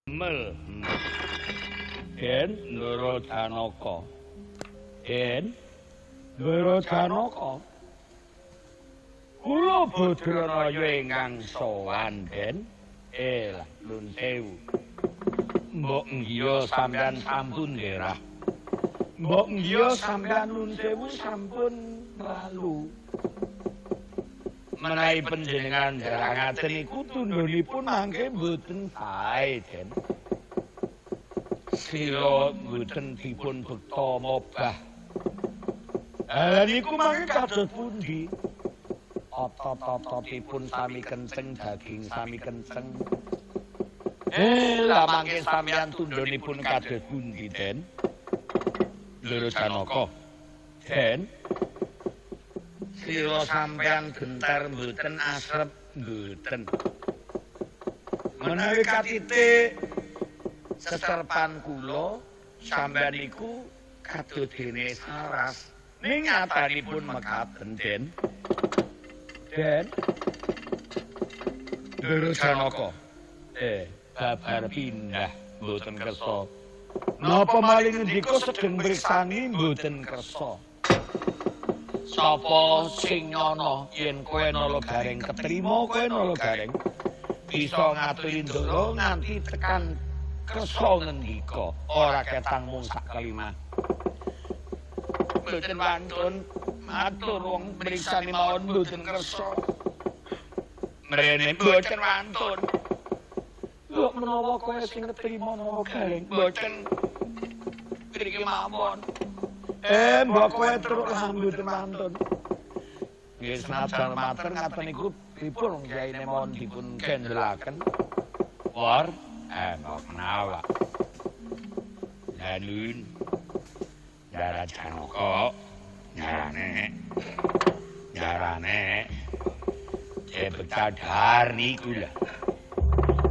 Mel. Den Ndara Janaka. Den Ndara Janaka. Kula Badranaya ingkang sowan, Den. Lah, nuwun sewu. Mbok nggih sampeyan sampun nderah. Mbok nggih sampeyan nuwun sewu sampun lalu. Menawi panjenengan nderangaken iku tundhonipun mangke mboten sae, Den. Sira mboten dipun bekta mobah. Lah niku mangke kados pundi? Otot-ototipun sami kenceng, daging sami kenceng. Lah mangke sampeyan tundhonipun kados pundi, Den? Ndara Janaka. Den. Sira sampeyan gentar mboten asrep mboten. Menawi katitik seserpan kula sampeyan niku kadodene saras. Ning nyatanipun mekaten, Den. Den. Ndara Janaka. Babar pindah mboten kersa. Napa maling ngendika sedeng mriksani mboten kersa. Sapa sing nyono yen kowe nala gareng ketrima kowe nala gareng bisa ngaturi ndara nganti tekan kersa ngendika ora ketang mung sak kelima. Mboten wantun matur wong mriksani mawon mboten kersa. Mrene mboten wantun. Lho menawa kowe sing ketrima nala gareng mboten mriki mawon. Mbok kowe truk mboten mantun. Nggih senajan matur ngaten niku pripun kyaine mohon dipun kendelaken. War, mbok menawa. Lanun. Ndara Janaka. Nyarane. Becadar niku lho.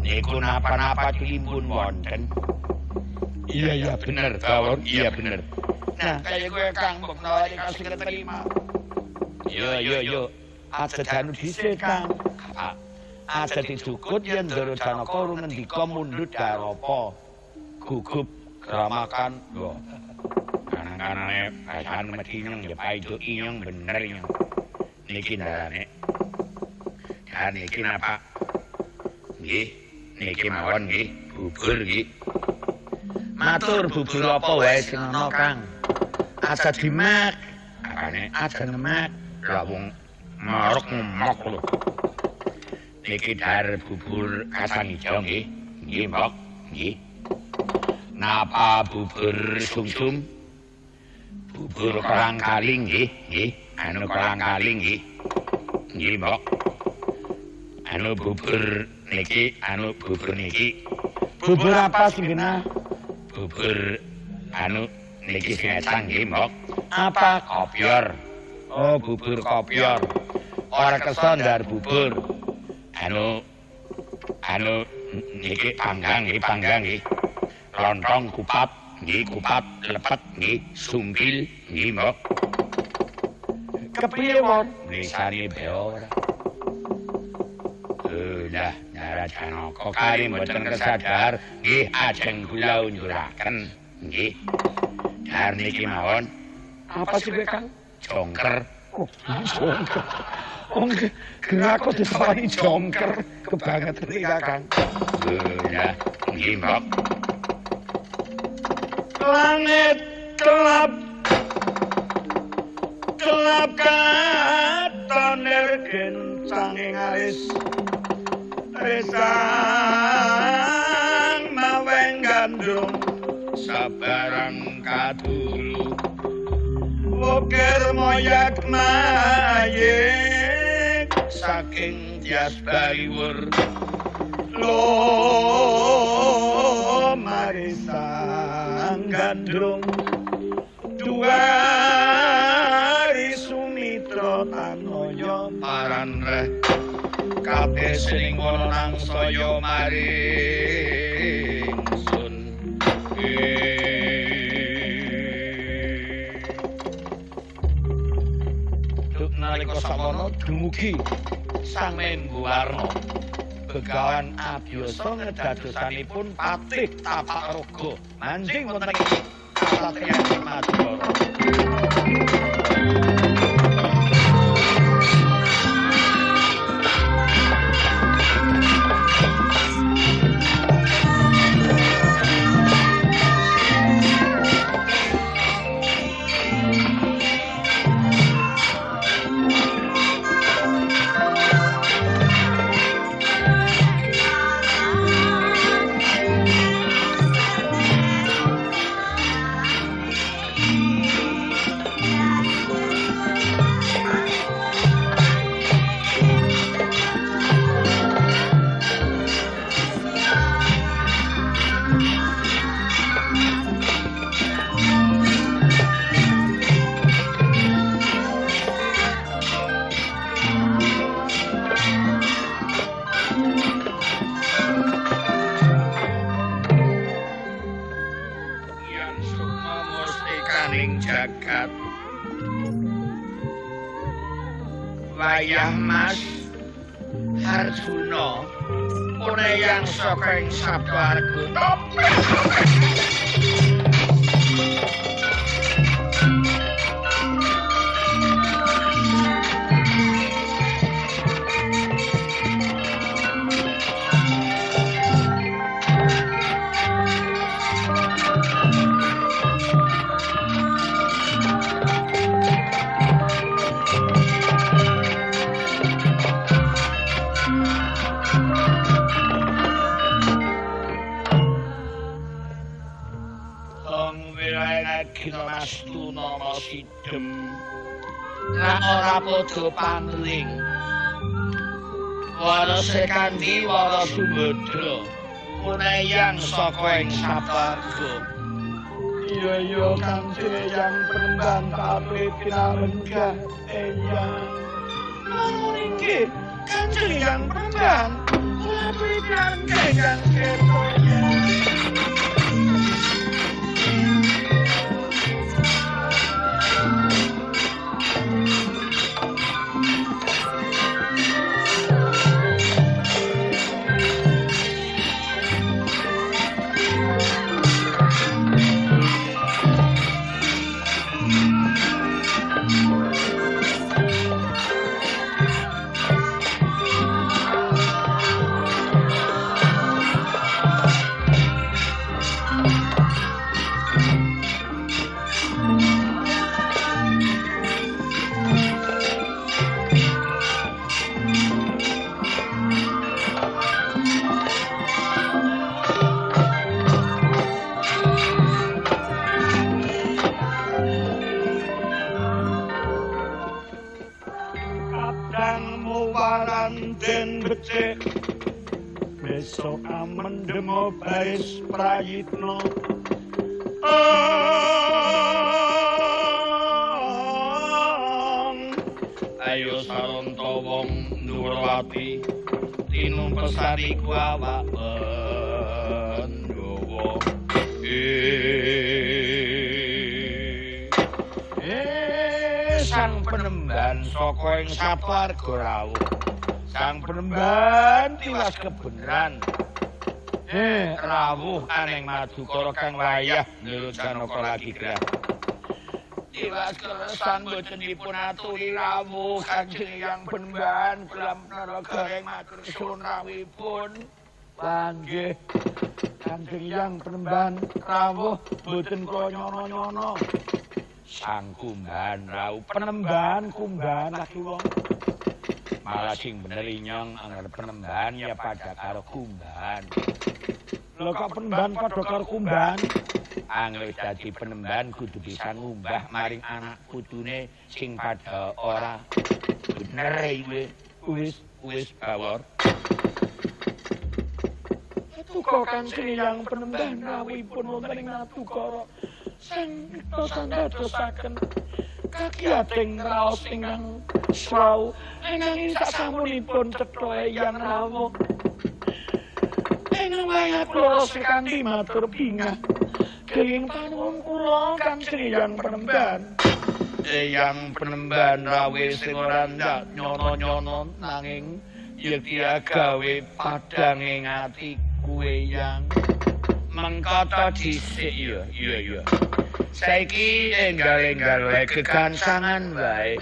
Niku napa-napa dilimpun wonten. Iya bener, Gawon. Iya bener. Nah, kaya gue Kang mbok nawari kasih keterima. Yo. Aja janu dhisik, Kang. Aja dicukut yen Ndara Janaka ngendika mundhut garapa. Gugup gramakan, lho. Kanane bahan medhinyeng ya paido inyong bener inyong. Niki ndarane. Dan niki napa? Nggih, niki mawon nggih, bubur nggih. Matur bubur apa wae sing ana, Kang. Aja dimak. Apane? Aja ngemak. Lah wong marek ngemak lho. Niki dar bubur kacang ijo nggih. Nggih, Mbok. Nggih. Napa bubur sumsum? Bubur kolang kaling nggih. Nggih. Anu kolang kaling nggih. Nggih, Mbok. Anu bubur niki. Bubur apa sing genah? Bubur anu niki sing nggih, Mbok. Apa? Kopior. Oh, bubur kopior. Ora kersa ndar bubur. Anu niki panggang nggih. Lontong kupat kupat lepet nggih, sumpil nggih, Mbok. Kepiye won? Mrisani be ora. Lah, Ndara Janaka kari mboten kesadar nggih ajeng kula unjuraken nggih. Dar niki mawon. Apa sih kowe, Kang? Jongker. Oh, jongker. Wong gerak kok ditawani jongker kebangetan iki, Kang. Ya, nggih, Mbok. Langit kelap katon ergen sanging alis resang maweng gandrung sabarang kadulu ukir moyak mayik saking tias baliwur lo marisang gandrung duari sumitra tanoyo paran reh kabeh sing ana nang saya maringsun. Duk nalika samono dumugi Sang Membu Warna begawan abiyasa ngedadosanipun patih tapak raga manjing wonten ing kasatriyan Madukara. Jagat wayah Mas Harjuna puneyang saka ing Sabdawarga Mastu nama sidem lan ora padha pangling warase kandi wara Sumbadra puneyang saka ing Sabdawarga. Iya Kanjeng Penemban kabeh pinamengga eyang namun iki Kanjeng Penemban kabeh Kanjeng ketoya. Besok amendemo baris prayitna ayo saronta wong Nurawati tinumpesani ku awak Pandhawa sang penemban saka ing Sabdawarga rawuh. Sang Penemban tiwas kebeneran. Rawuh aneng Madukara kang wayah nurut Janaka lagi grah. Tiwas keresan botenipun aturi rawuh Kanjeng Hyang Penemban dalam naraga ing matur suwun rawuhipun. Panggih Kanjeng Hyang Penemban rawuh boten kula nyono-nyono. Sang Kumban rawuh Penemban kumban lagi wong. Malah sing bener inyong anggere Penemban ya pada karo Kumban. Lho kok Penemban padha karo Kumban? Anggere dadi Penemban kudu bisa ngumbah maring anak putune sing padha ora bener iki. Wis bawor. Tuko Kanjeng Hyang Penemban rawuhipun wonten ing Madukara sang kita dadosaken kakiyating raos ingkang swau nanging sasamunipun cetha Hyang rawuh ing wayah kula sekanthi matur bingah kenging panuwun kula Kanjeng Hyang Penemban. Hyang Penemban rawuh sing ora ndak nyono-nyono nanging Yekti gawe padange ngati kuwe yang mengkata dhisik ya. Iya. Saiki enggal-enggal wae kegansangan wae.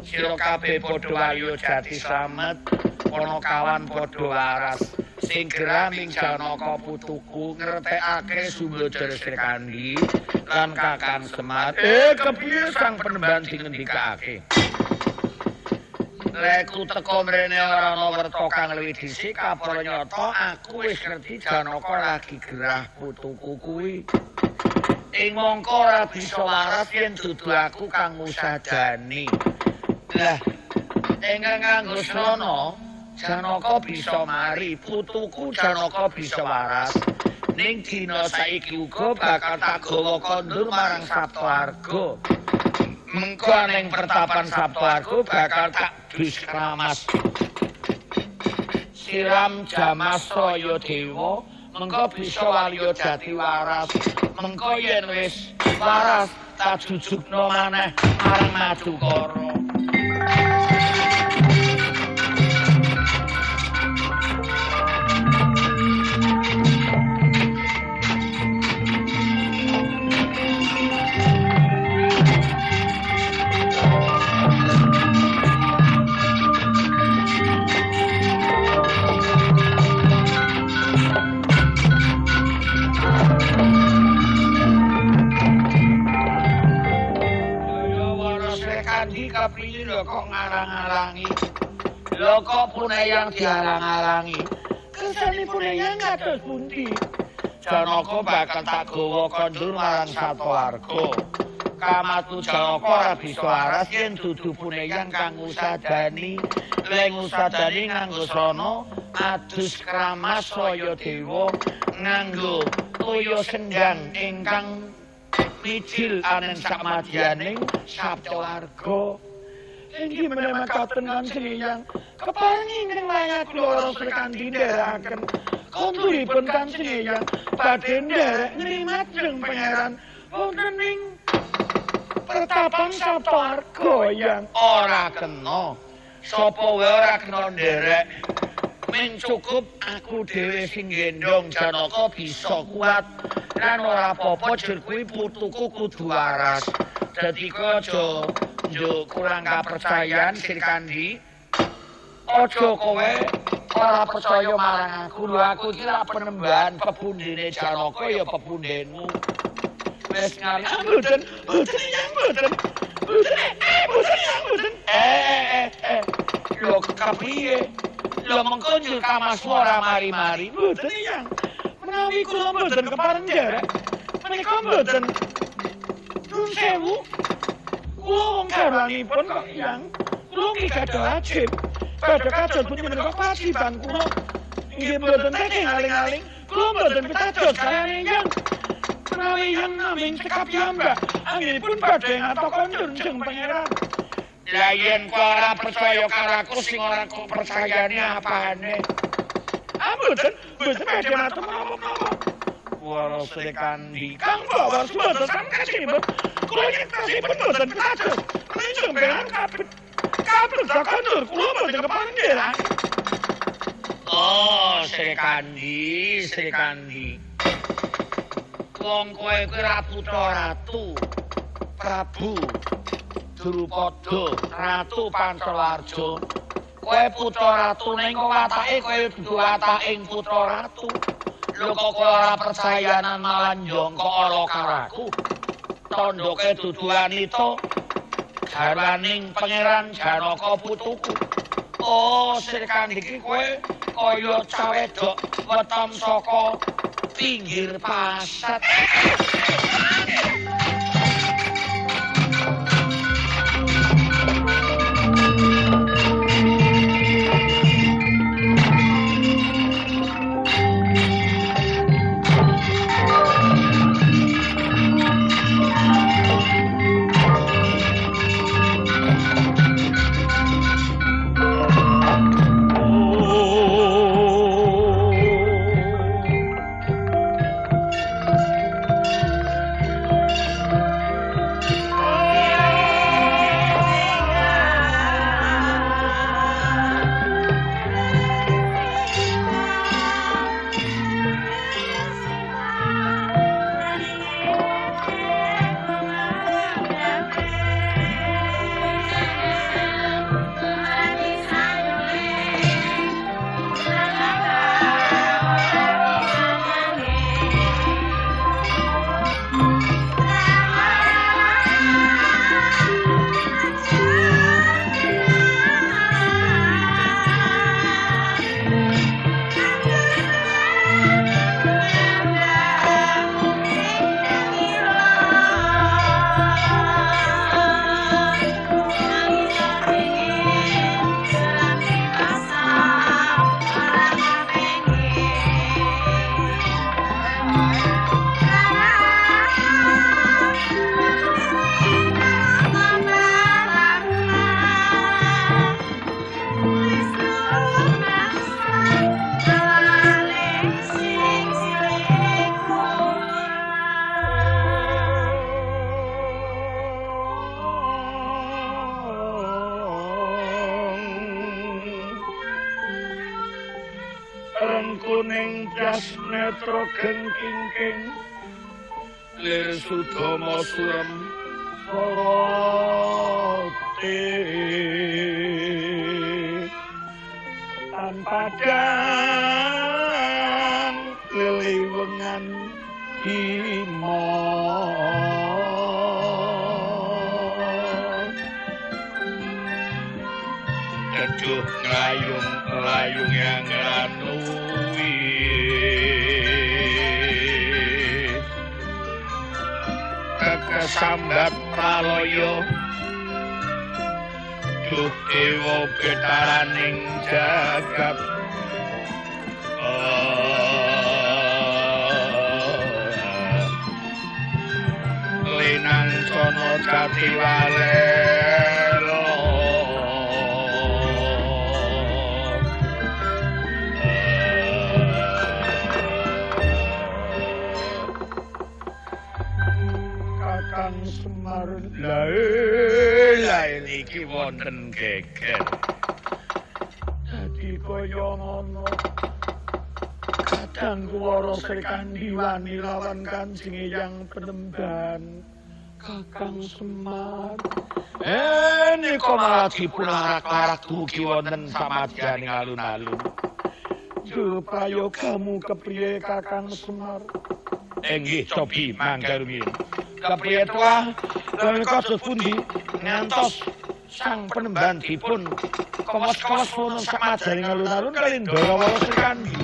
Sira kabeh padha wayo jati slamet, ana kawan padha waras. Sing geraming Janaka putuku ngertekake Sumbadara Srikandi lan Kakang Semar. Kepiye sang penemban sing ngendikake? Leku teko mrene ora ana werta kang luwih dhisik kapara nyata aku wis ngerti Janaka lagi gerah putuku kuwi. Ing mongko ora bisa waras yen dudu aku kang ngusadani. Lah, enggal nganggo srana Janaka bisa mari, putuku Janaka bisa waras. Ning dina saiki uga bakal tak gawa kondur marang Saptawarga. Mengko ning pertapan Saptawarga bakal tak dus kramas. Siram Jamasraya Dewa, mengko bisa waliya jati waras. Mengko yen wis waras tak jujukno maneh marang Madukara. Kepiye lho kok ngarang-arangi? Lho kok Puneyang diarang-arangi? Kesane Puneyang kados pundi? Janaka bakal tak gawa kondur marang Saptawarga. Kamatu Janaka ora bisa waras yen dudu Puneyang kang ngusadani. Leng ngusadani nganggo srana adus kramas saya dewa nganggo toya sendang ingkang mijil anen sakmadyaning Saptawarga. Inggih menawi makaten Kanjeng keparing ing layar kula Srikandi ndherekaken konturipun Kanjeng badhe nderek ngrimat jeung pangeran wonten ing pertapan Saptawarga yang ora kena. Sapa wae ora kena nderek. Ming cukup aku dhewe sing gendong Janaka bisa kuat. Lan ora apa-apa jur kuwi putuku kudu waras. Dadi aja njuk kurang kapercayan Srikandi. Aja kowe ora percaya marang aku. Lho aku iki lak penemban pepundhene Janaka ya pepundhenmu. Wis ngali mboten yang mboten. Lho kepiye? Lho mengko njur kamaswara mari-mari mboten yang. Menawi kula mboten kepareng nderek, menika mboten Nun sewu. Kula wong garwanipun kok yang kula nggih gadah wajib. Badhe kados pundi menika kewajiban kula. Inggih mboten saking aling-aling, kula mboten pitados kalane yang. Menawi yang naming cekap piyambak, anggenipun badhe ngata kondur jeung pangeran. Lah yen kok ora percaya karo aku sing ora kok percayane apane? Mboten badhe ngata menapa-menapa. Wara Srikandi kang bawa suatu sangkasipun kula yen kasipun mboten pitados. Menjung pengen kabeh kondur kula mboten kepareng nderek. Oh, Srikandi. Wong kowe kuwi putra ratu Prabu Drupada, Ratu Pancawarja. Kowe putra ratu ning kok watake kowe dudu wataking putra ratu. Lho kok ora percayanan malah njongko ala karo aku. Tandha dudu wanita garwaning pangeran Janaka putuku. Oh, Srikandi iki kowe kaya cawedok weton saka pinggir pasar. netra gengking lir sudama surem sorote tanpa padang leliwengan hima keduh nglayung yang nganuwi kekesambat praloyo duh dewa betaraning jagat linang sono jati walelo Kakang Semar lae niki wonten geger dadi kaya ngono kadang kuwara Srikandhi wani lawan Kanjeng Hyang Penemban Kakang Semar nika malah dipun arak-arak dugi wonten samadyaning alun-alun prayogamu kepriye Kakang Semar nggih cobi mangga rumiyin kepriye tuah menika pundi ngantos sang Penemban dipun kawos-kawos wonten samadyaning alun-alun kaliyan Darawala Srikandhi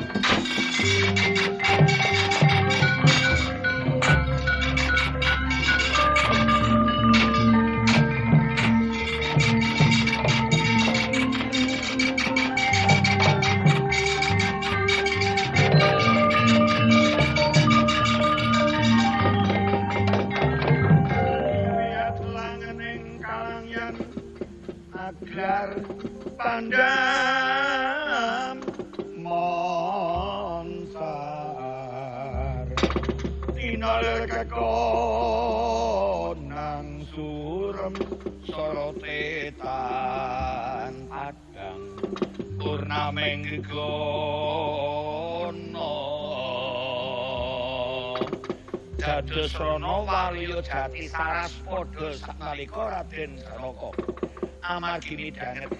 agar pandam monsar tinalir kekonang surem sorotetan padang purnameng gegono dados rono waliya jati saras padha sanalika Raden Janaka amargi midhanget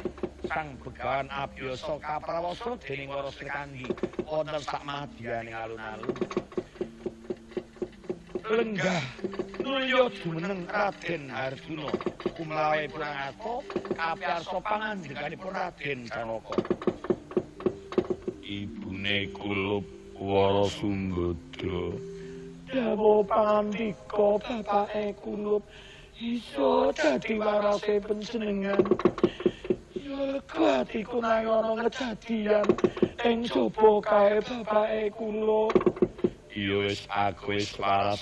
sang Begawan Abiyasa kaprawasa dening para Srikandhi wonten samadyaning alun-alun lenggah nulya jumeneng Raden Harjuna kumlawe prangata kapiyarsa pangandikanipun Raden Janaka ibune kulup Wara Sumbada dawuh pangandika bapake kulup iso dadi warase panjenengan ya lega atiku nang ana kejadian ing jaba kae bapake kula ya wis aku wis waras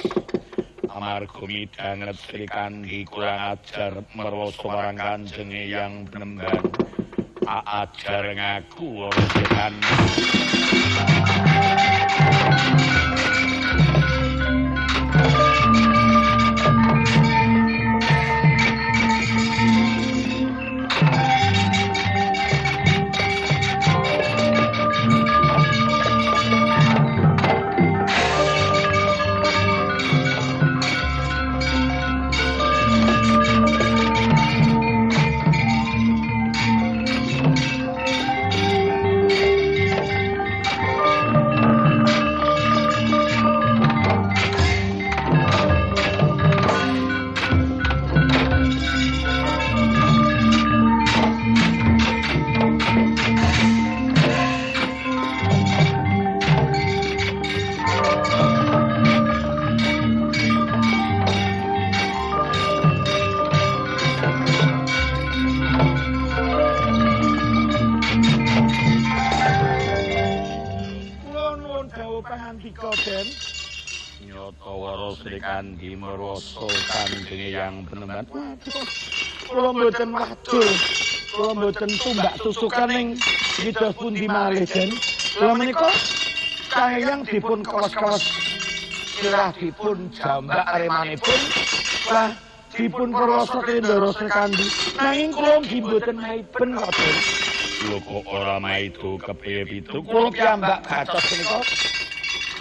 amarga midhanget Srikandhi kurang ajar merwasa marang Kanjeng Hyang Penemban ajar ngaku ora Srikandhi Srikandhi merwasa Kanjeng Hyang Penemban. Kula mboten wadul, kula mboten tumbak tusukan ing ngidos pundi malih Den. Kula menika Kang Hyang dipun kawas-kawas sirah dipun jambak remanipun lah dipun perwasa Kendara Srikandhi. Nanging kula nggih mboten maiben kok Den. Lho kok ora maido kepiye pitu? Kula piyambak gacos menika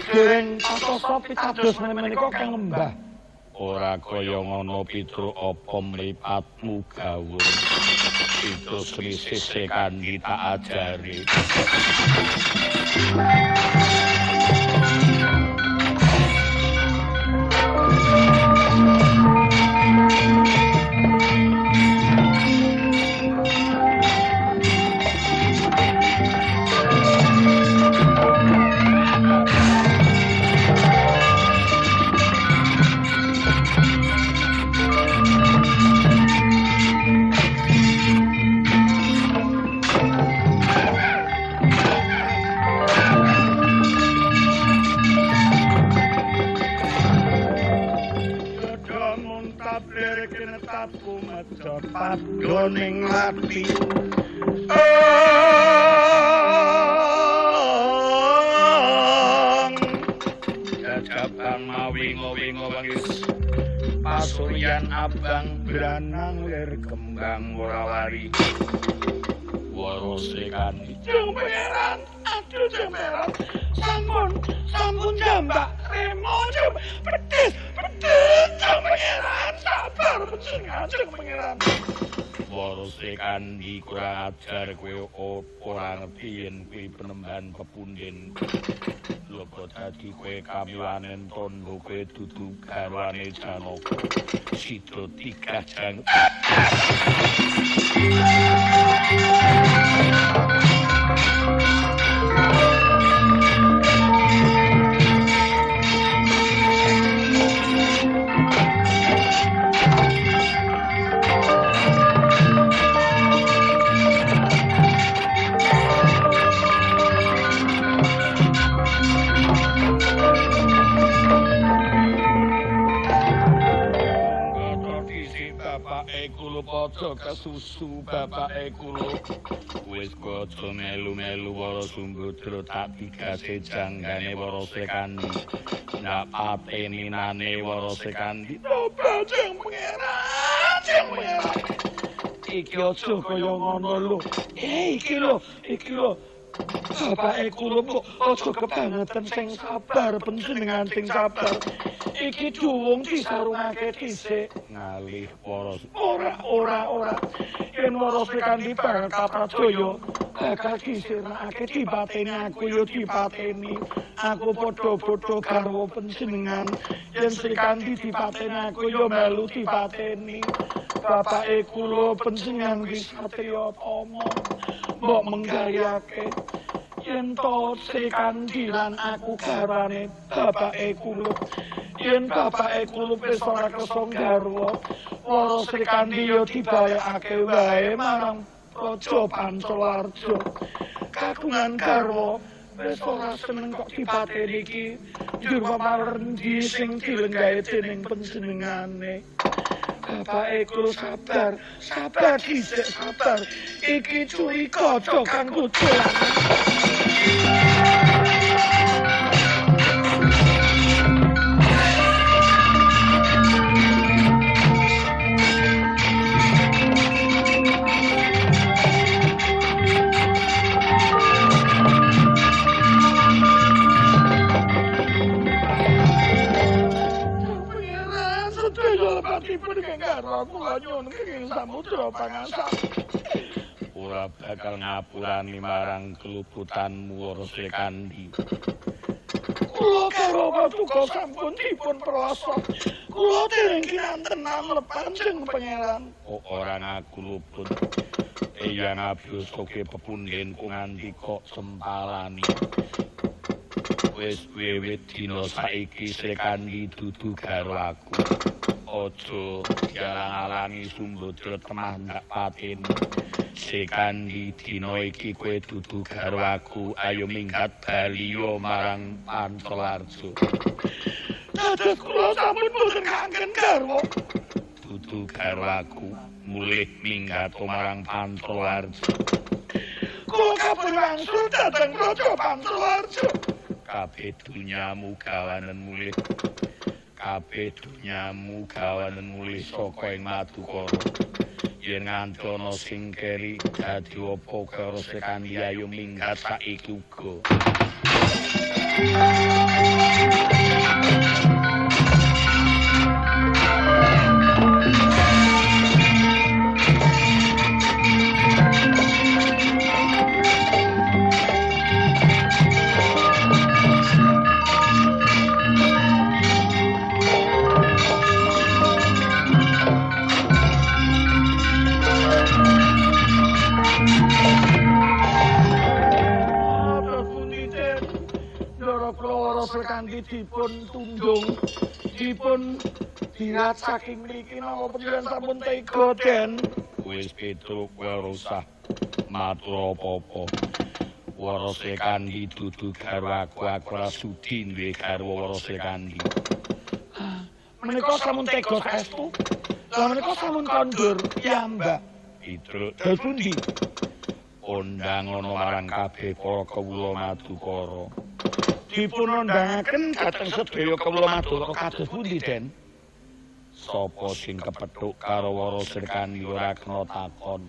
Dereng patosa pitados menika Kang Lembah. Ora kaya ngono Pitruk apa mripatmu gawur. Itu semisih kandi tak ajari. Padhoning mati jajabang mawingo-wingo wangis pasuryan abang branang lir kembang warawari warose kan jeng pangeran aduh jeng pangeran sampun jambak remo pedes jeng pangeran sabar jeng pangeran warose kandi kurang ajar kowe ora ngerti yen kuwi penemban pepunden lho kok dadi kowe kamiwanen tondo kowe dudu garwane Janaka sida dikajang padha kesusu bapake kula wis aja melu-melu Wara Sumbadra tak digase janggane Wara Sekandi ndak pateni nane Wara Sekandi tobat jeng pangeran iki aja kaya ngono lho iki lho bapake kula kok aja kebangetan sing sabar panjenengan sing sabar iki duwung disarungake dhisik ngalih ora yen Wara Sekandi bakal kaprajaya bakal disirnakake dipateni aku yo dipateni aku padha-padha garwa panjenengan yen Sekandi dipateni aku yo melu dipateni bapake kula panjenengan wis satriya tama mbok menggayake yen to Sekandi lan aku garwane bapake kula yen bapake kula wis ora kersa garwa Wara Sekandi yo dibayakake wae marang Raja Pancawarja kagungan garwa wis ora seneng kok dipateni iki njur pamardi sing dilenggahe dening panjenengane bapake kula sabar dhisik sabar iki curi kaca kang kucul kula nyuwun kenging samudra pangasap ora bakal ngapurani marang keluputanmu Wara Sekandi kula karo paduka sampun dipun prasa kula dereng kinanten lepan jeng pangeran ora ngaku luput eyang abus koke pepunden ku nganti kok sempalani wis wiwit dina saiki Sekandi dudu garwaku ojo dialang-alangi Sumbadra temah ndak pateni Sekandi dina iki kowe dudu garwaku ayo minggat baliya marang Pancawarja dados kula sampun boten kanggen garwa dudu garwaku mulih minggat marang Pancawarja kula kapun wangsul dhateng Raja Pancawarja kabeh dunyamu gawanen mulih kabeh dunyamu gawanen mulih saka ing Madukara yen nganti ana sing keri dadi apa karo Sekandi ayo minggat saiki uga Kanthi dipun tundung dipun dirat saking mriki napa panjenengan sampun tega Den wis Petruk ora usah matur apa-apa Warasa Kandi dudu garwa aku ora sudi duwe garwa Warasa Kandi menika sampun tega saestu lan menika sampun kondur piyambak Petruk pundi undang ana marang kabeh para kawula Madukara dipun undangaken dhateng sedaya kawula Madukara kados pundi Den sapa sing kepethuk karo Warasa Kandi ora kena takon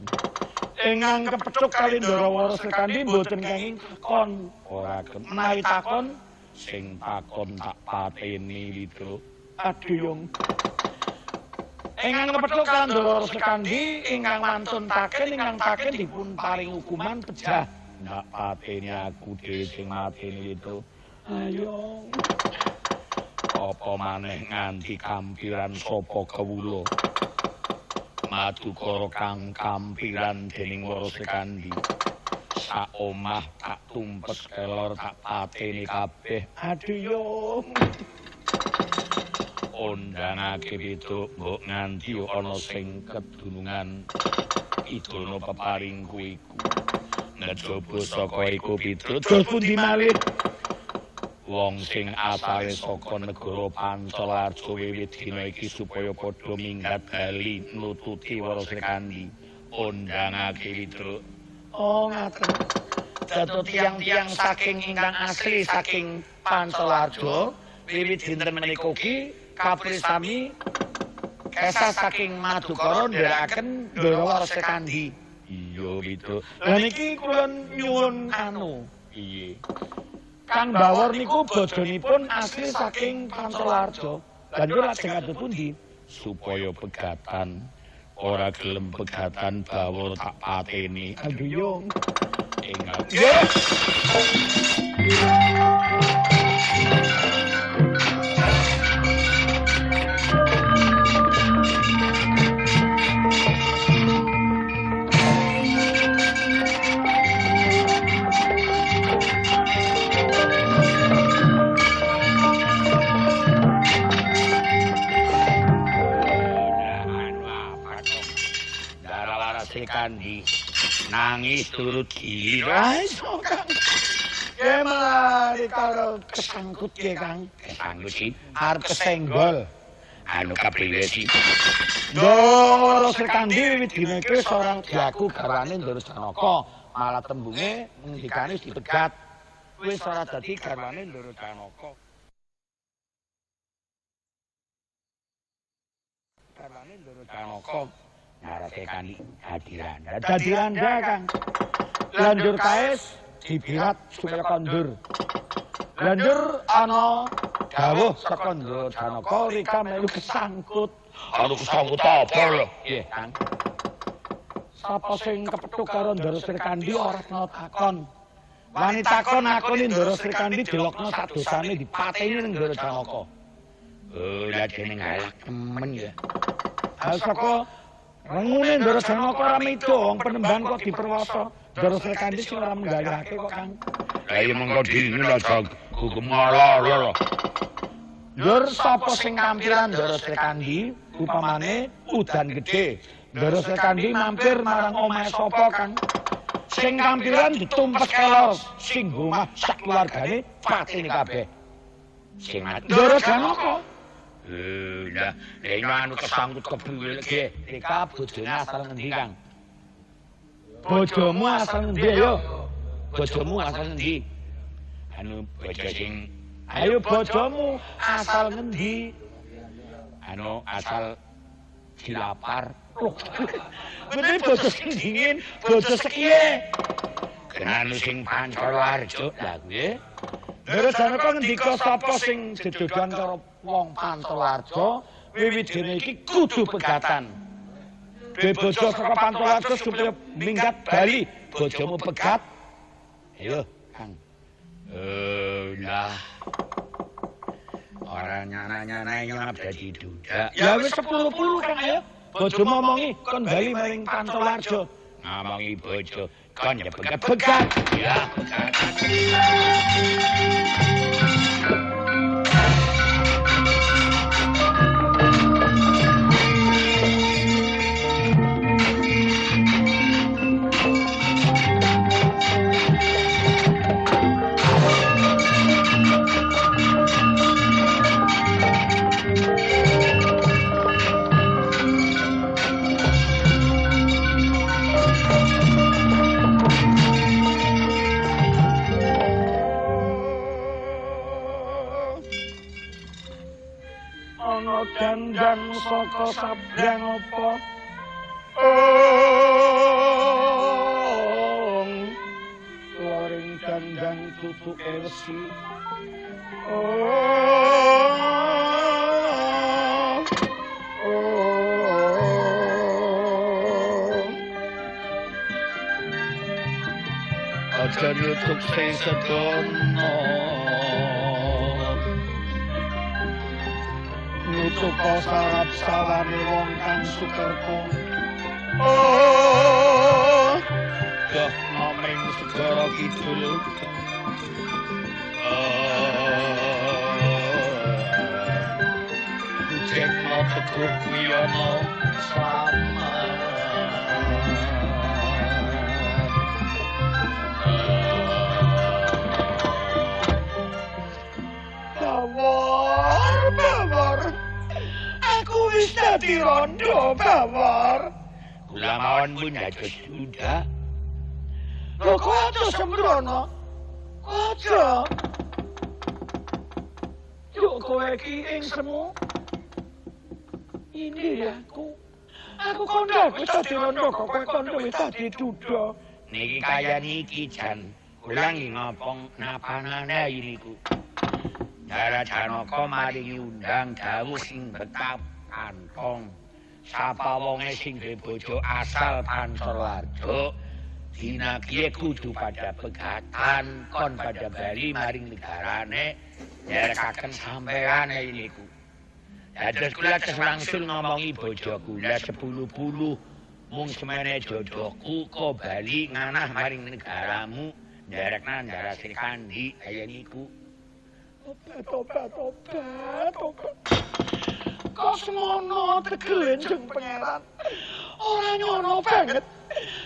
ingkang kepethuk kali Ndara Warasa Kandi mboten kenging kon ora kena menawi takon sing takon tak pateni Petruk aduyung ingkang kepethuk kali Ndara Warasa Kandi ingkang mantun ingkang taken dipun paring hukuman pejah ndak pateni aku dhewe sing mateni itu ayo apa maneh nganti kampiran sapa kawula Madukara kang kampiran dening Warasa Kandi sak omah tak tumpes kelor tak pateni kabeh aduyung undangake Petruk mbok nganti ana sing kedunungan idono peparingku iku ngejaba saka iku Petruk terus pundi malih wong sing asale saka negara Pancalarja wiwit dina iki supaya padha minggat bali nututi Warasa Kandi undangake Petruk oh ngaten dados tiyang-tiyang saking ingkang asli saking Pancalarja wiwit dinten menika ugi kaprisami kesah saking Madukara ndherekaken Ndara Warasa Kandi iya Petruk lha niki kula nyuwun piye Kang Bawor niku bojonipun asli saking Pancalarja. Banjur lajeng kados pundi? Supaya pegatan ora gelem pegatan Bawor tak pateni. Aduyung. Ingat. Kandi nangis turut gila iso Kang Kemalari karo kesangkut ya Kang kesangkut sih arep kesenggol anu kapriwe sih Ndara Kandi wiwit dina iki seorang diaku garwane Ndara Janaka malah tembunge ngendikane dipegat wis ora dadi garwane Ndara Janaka Warasa Kandi dadi randa Kang lanjur kaes dibirat supaya kondur lanjur ana dawuh saka Ndara Janaka rika melu kesangkut apa lho nggih Kang sapa sing kepethuk karo Ndara Kandi ora kena takon wani takon akoni Ndara Kandi dilokno sak dosane dipateni ning Ndara Janaka lah jeneng halak temen ya hal saka rengune Ndara Janaka ora mito wong penemban kok diperwasa Ndara Kandi sing ora menggalihake kok Kang lah iya mengko dine lah hukum ala Lur sapa sing kampiran Ndara Kandi upamane udan gedhe Ndara Kandi mampir marang omahe sapa Kang sing kampiran ditumpes kelor sing omah sak keluargane pateni kabeh sing Ndara Janaka lah anu kesangkut kepriwe iki Rika bojone asal ngendi Kang bojomu asal ngendi yo bojomu asal ngendi anu bojo sing ayo bojomu asal ngendi anu asal Cilapar bener bojo sing dingin bojo sekiye anu sing Pancalarja lah kuwi Ndara Janaka ngendika sapa sing jedogan karo wong Pantawarja wiwit dene iki kudu pegatan. Duwe bojo saka Pantawarja supaya minggat bali bojomu pegat. Ayo, Kang. Lah. Ora nyana-nyana nyolap dadi duda. Ya wis 10-10 Kang ayo. Bojo ngomongi kon bali maring Pantawarja. Ngomongi bojo kon ya pegat-pegat. Ya, pegat. Ana dandang saka sabrang apa loring dandang tutuke wesi Aja nutuk sing sedono. nutup sarap sawane wong kang sukerta Dah maming segara kidul. Jekno teguh wiyono selamat. Bawor aku wis dadi rondo Bawor Kula mawon pun dados duda. lho kok aja sembrono aja yuk kowe iki ing semu ini aku kondo wis dadi rondo kok kowe kondo wis dadi duda Niki kaya niki jan. Kula nggih ngopong napanane niku. Ndara Janaka maringi undang dawuh sing betap kantong. Sapa wonge sing duwe bojo asal Pantawarja dina kiye kudu pada pegatan kon pada bali maring negarane nyerekaken sampeyane niku. Dados kula keswangsul ngomongi bojo kula 10-10 mung semene jodohku kok bali nganah maring negaramu nderekna Ndara Srikandi kaya niku. Obat. Kok semono tegelen jeng pangeran. Ora nyono banget.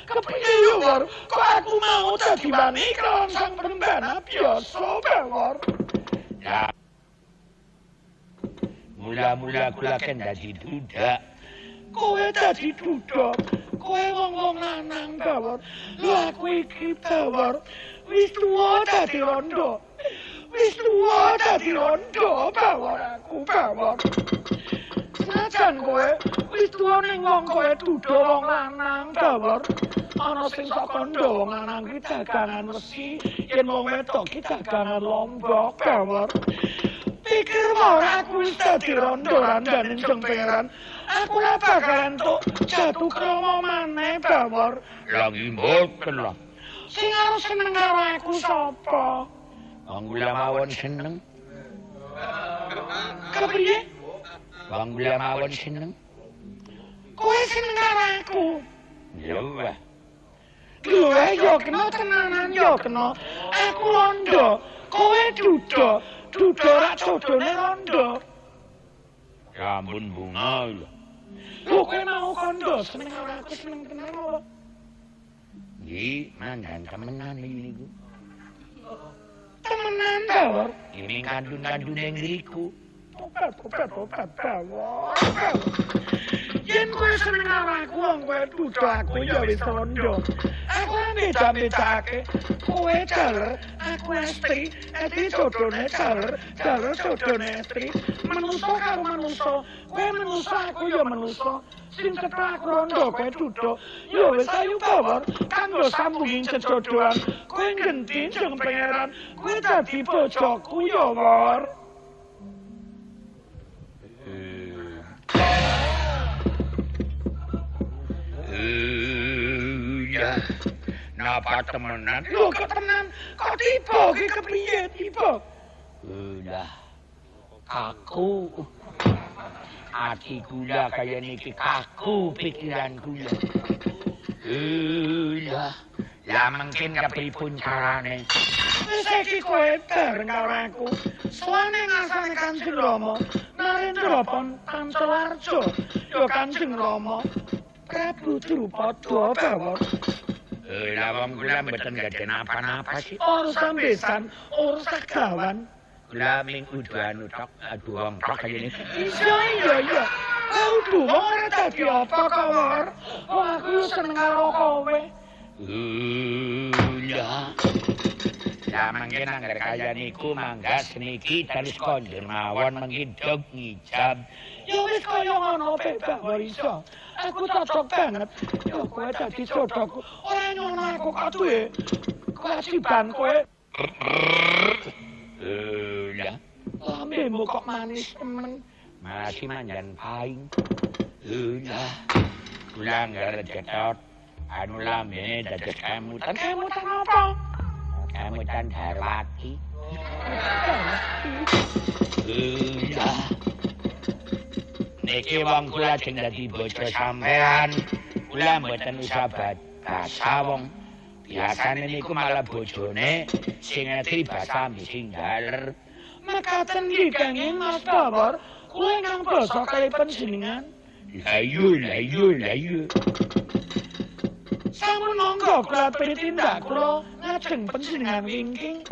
Kepiye yo, War? Kok aku mau dadi wani kelawan sang pembana biasa, Bawor. Ya. Mula-mula kula kan dadi duda. Kowe dadi duda. Kowe wong-wong lanang, Bawor. Lha aku iki, Bawor, wis tuwa dadi rondo. Wis tuwa dadi rondo, Bawor aku, Bawor. Senajan kowe wis tuwa ning wong kowe duda wong lanang, Bawor. Ana sing sak kandha wong lanang ki dagangan wesi, yen wong wedok ki dagangan lombok, Bawor. Pikir wae aku wis dadi rondo randane jeng pangeran. Aku ora bakalan tok jatuh kromo maneh, Bawor. Lagi mboten lah. Sing harus seneng karo aku sapa? Wong kula mawon seneng. Kepiye? Wong kula mawon seneng. Kowe seneng karo aku? Ya wah. Lho yo kena tenanan yo kena. Aku rondo, kowe duda. Duda rak jodone rondo. Ya ampun bunga lho. Lho kowe mau kondo seneng karo aku seneng tenan apa? Nggih, mandan temenan niku. Temenan, Bawor. Ini kandun-kandune ngriku. Obat, Bawor. Yen kowe seneng karo aku wong kowe dudu aku ya wis rondo. Aku beda-bedake. Kowe jaler, aku estri, ati jodone jaler, jaler jodone estri. Manusa karo manusa, kowe manusa aku ya manusa. Sing cetha aku rondo kowe dudu. Ya wis ayo bawor kanggo sambungin cedodoan. Kowe genti jeng pangeran, kowe dadi bojoku ya wor. Ya, napa temenan? Lho kok tenan, kok tiba ki kepiye tiba? Udah, kaku. Hati gula kayak niki kaku pikiran gula. Udah, ya mungkin kepripun carane. Wis iki kowe bareng karo aku. Soane ngasane Kanjeng Rama, Narendra Pancawarja, ya Kanjeng Rama. Prabu Drupada bawor. Lah wong kula mboten gadhe napa-napa sih. Ora sambesan, ora sagawan. Kula ming uduan tok, aduh wong tok kaya ini. Iya. Udu wong ora dadi apa kok, Wor? Wong aku yo seneng karo kowe. Lah. Lah mangke nang kaya niku mangga seniki dados kondur mawon mangke dog ngijab. Ya wis kaya ngono bebas wae iso. Aku cocok banget. Yo kowe dadi jodohku. Ora ngono aku kok duwe kewajiban kowe. Lah. Lambemu kok manis temen. Masih manjan paing. Lah. Kula ngarep cetot. Anu lambene dados kemutan. Kemutan apa? Kemutan Darwati. Lah. Niki wong kula sing dadi bojo sampean. Kula mboten usah basa wong. Biasane niku malah bojone sing ngerti basa sing daler. Mekaten iki kenging Mas Bawor, kowe nang basa kaya panjenengan. Lah iya. Sampun monggo kula pinitindak kula ngajeng panjenengan wingking.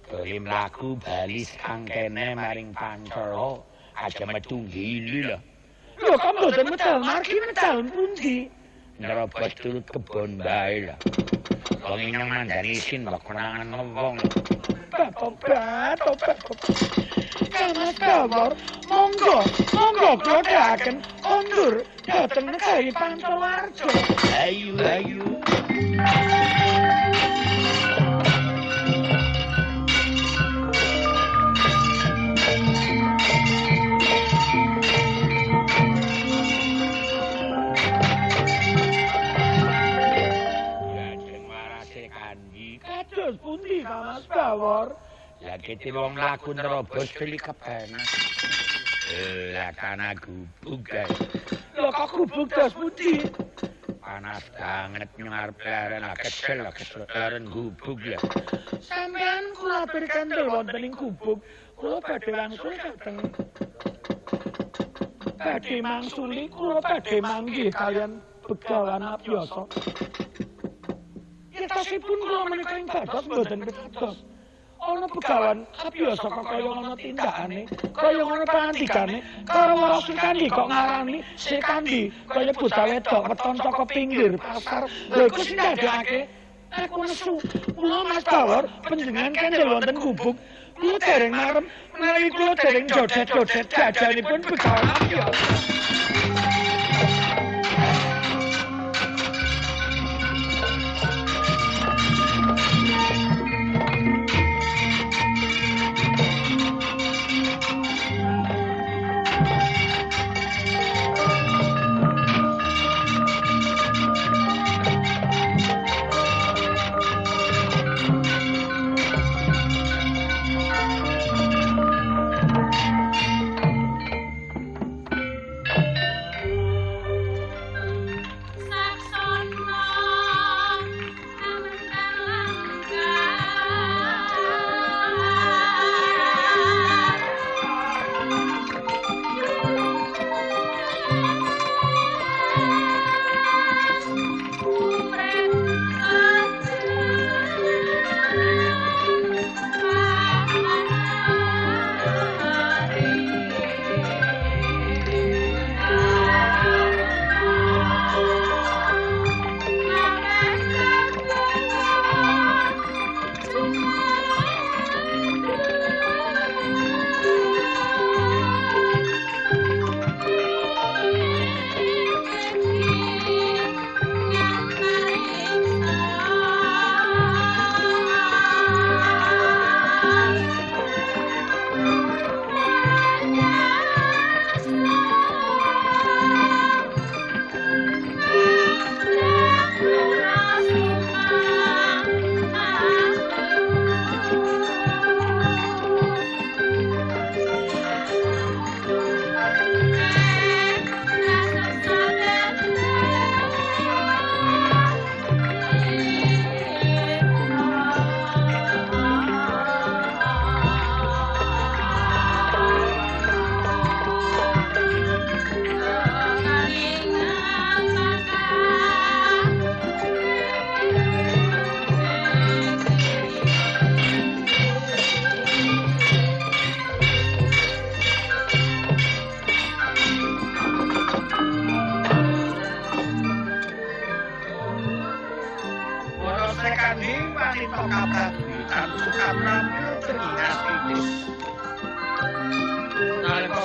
Kirim lagu bali sangkene maring Pancala aja metu ngili lho. Lho kok mboten medal margi medal pundi? Nerobos turut kebon bae lho. Wong ing mandani isin kok kenangan wong. Tobat. Mas Bawor, monggo kula dhekaken kondur dhateng negari Pancawarja. Ayo. Kados pundi Mas Bawor? Lah kete wong laku nerobos beli kepenak. Lah kana gubuk guys. Lho kok gubuk dos pundi? Panas banget ngarep leren kesel leren gubuk lah. Sampeyan kula aturi kandel wonten ing gubuk. Kula badhe wangsul dhateng. Badhe mangsuli kula badhe manggih kalian begawan abiyasa. Yetasipun kula menika ing dados mboten pitados. Ana begawan abiyasa kok kaya ngono tindakane, kaya ngono pangantikane, karo wong Srikandi kok ngarani Srikandi kaya bocah wedok weton saka pinggir pasar. Lha iku sing ndadekake aku nesu. Kula Mas Bawor panjenengan kendel wonten gubuk. Kula dereng marem menawi kula dereng jodet-jodet jajanipun begawan abiyasa.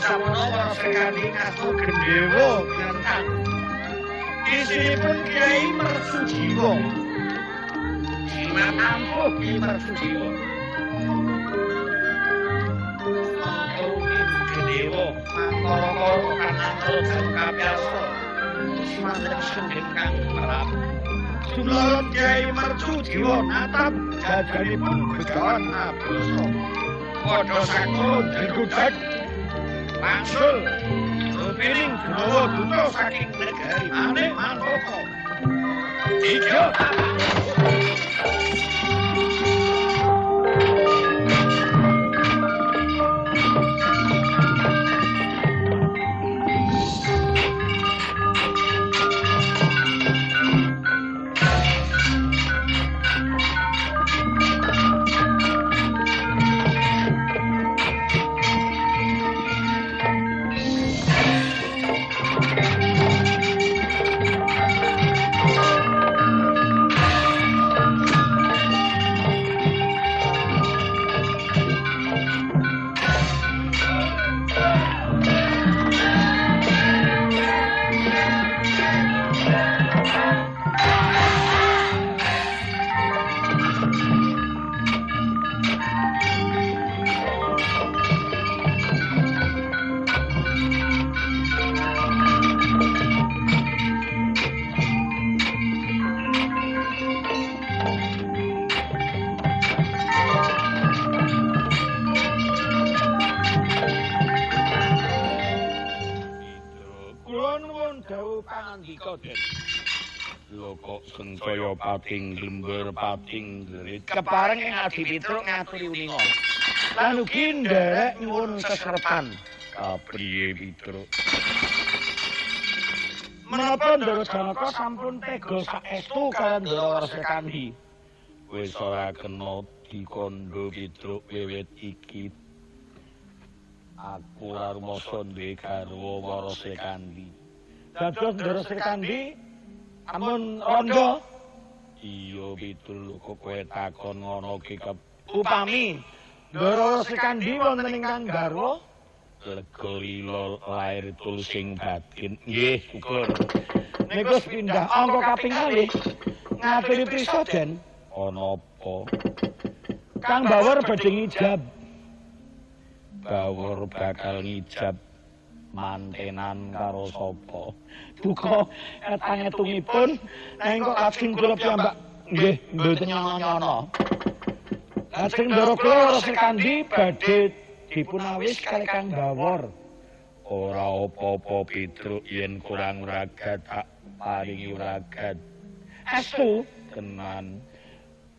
samono para sekali ngaku gendewa nyentang. Isinipun Kiai Mersujiwo. Jimat ampuh Kiai Mersujiwo. Gendewa mangkara-kara kanang rojan kapiasa. Semandang sendeng kang merap. Sumlorot Kiai Mersujiwo natap jajanipun begawan abisa. Padha sakura digudag wangsul rupining Gunawa Duta saking negari Manik Mantoko. Ijo lho kok sengkaya pating glember pating gerit kepareng ing Adi Pitruk ngaturi uninga lan ugi nderek nyuwun sesrepan kapriye Pitruk menapa Ndara Janaka sampun tega saestu kaliyan Ndara Warsekandi wis ora kena dikandha Pitruk wiwit iki aku ora rumasa duwe garwa Warsekandi dados Ndara Sekandi amun rondo iya pitul kok kowe takon ngono ki upami Ndara Sekandi wonten ingkang garwa lega lila lair tul sing batin nggih syukur niku pindah angka kaping kalih ngaturi prisa Den ana apa Kang Bawor badhe ngijab Bawor bakal ngijab mantenan karo sapa duka etang-etungipun neng kok lajeng kula piyambak nggih mboten nyono-nyono lajeng Ndara kula Sekandi badhe dipunawis kali Kang Bawor ora apa-apa Pitruk yen kurang ragat tak paringi ragat estu tenan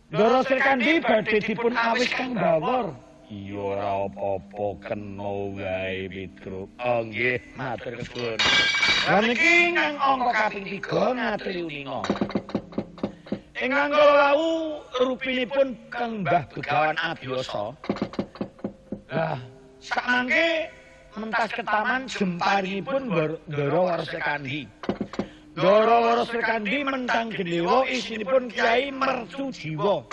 Ndara Sekandi badhe dipunawis Kang Bawor iya ora apa-apa kena wae Pitruk. Oh nggih, matur nuwun. Lah niki nang angka kaping 3 ngaturi uninga. Ingkang kala wau rupinipun Kang Mbah Begawan Abiyasa. Lah sakmangke mentas ketaman jemparinipun Ndara Warsekandi. Ndara Warsekandi mentang gendewa isinipun Kiai Mersujiwo.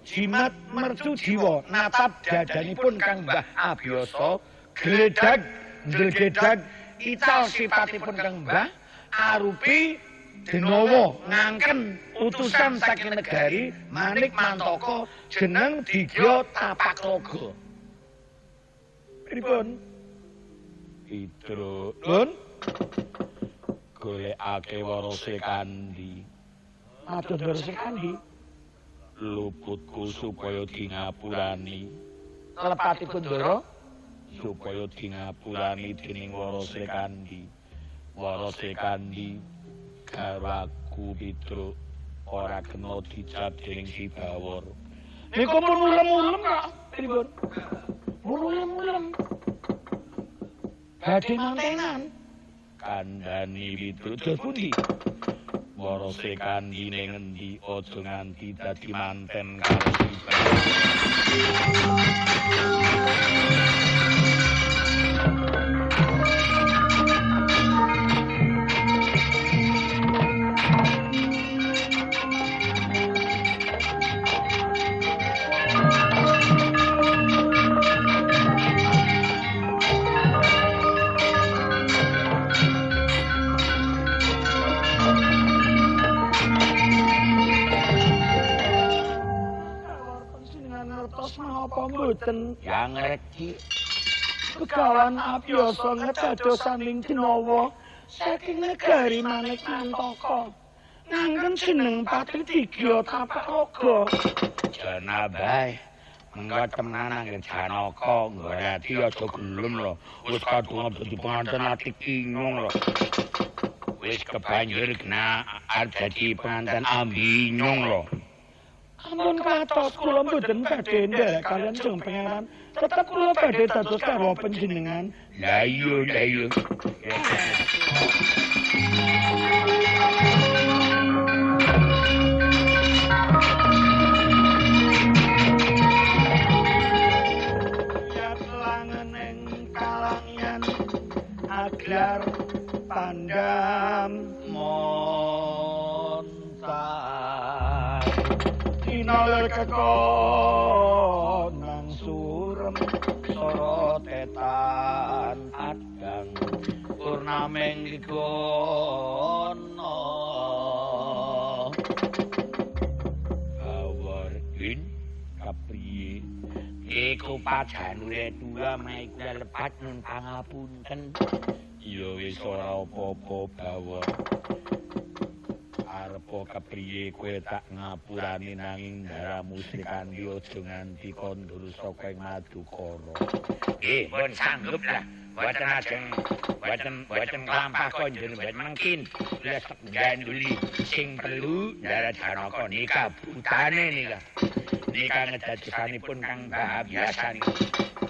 Jimat Mersujiwo natap dadanipun Kang Mbah Abiyasa gledag ndlegedag ical sipatipun Kang Mbah arupi denawa ngangken utusan saking negari Manik Mantoko jeneng Digya Tapakloga. Pripun? Pitruk. Nun golekake Warsekandi. Matur Ndara Sekandi. Luputku supaya dingapurani lepatipun Ndara supaya dingapurani dening Warsekandi garwaku Pitruk ora kena dicap dening Si Bawor niku pun ulem-ulem kok pripun ulem-ulem badhe mantenan kandhani Pitruk dos pundi Warsekandi ning endi aja nganti dadi manten karo Si Bawor. mboten yang ngerti begawan abiyasa ngedadosaning Jinawa saking negari Manik Mantaka nganggen jeneng Patitigya Taparaga. jana bae mengko temenan anggen Janaka nggorati aja gelem lho wis kadung dadi penganten ati kingung lho wis kebanjur kena dadi penganten ambinyung lho. Ampun kratos kula mboten badhe nderek kalian Jeng Pangeran tetep kula badhe dados garwa panjenengan. Lah iya agar pandam montar inalir kekonang surem sorotetan adang purnameng digono awargin kapriye iku pajanure dua maiku lepat nun pangapunten. Ya wis ora apa-apa bawor. Arepa kepriye kowe tak ngapurani nanging daramu Srikandhi aja nganti kondur saka ing Madukara. Pun sanggup lah. Boten lampah kondur mengkin. Wis ganduli sing perlu darat Janaka nika butane nika. Nika ngedadosanipun kang bahabiasa nika.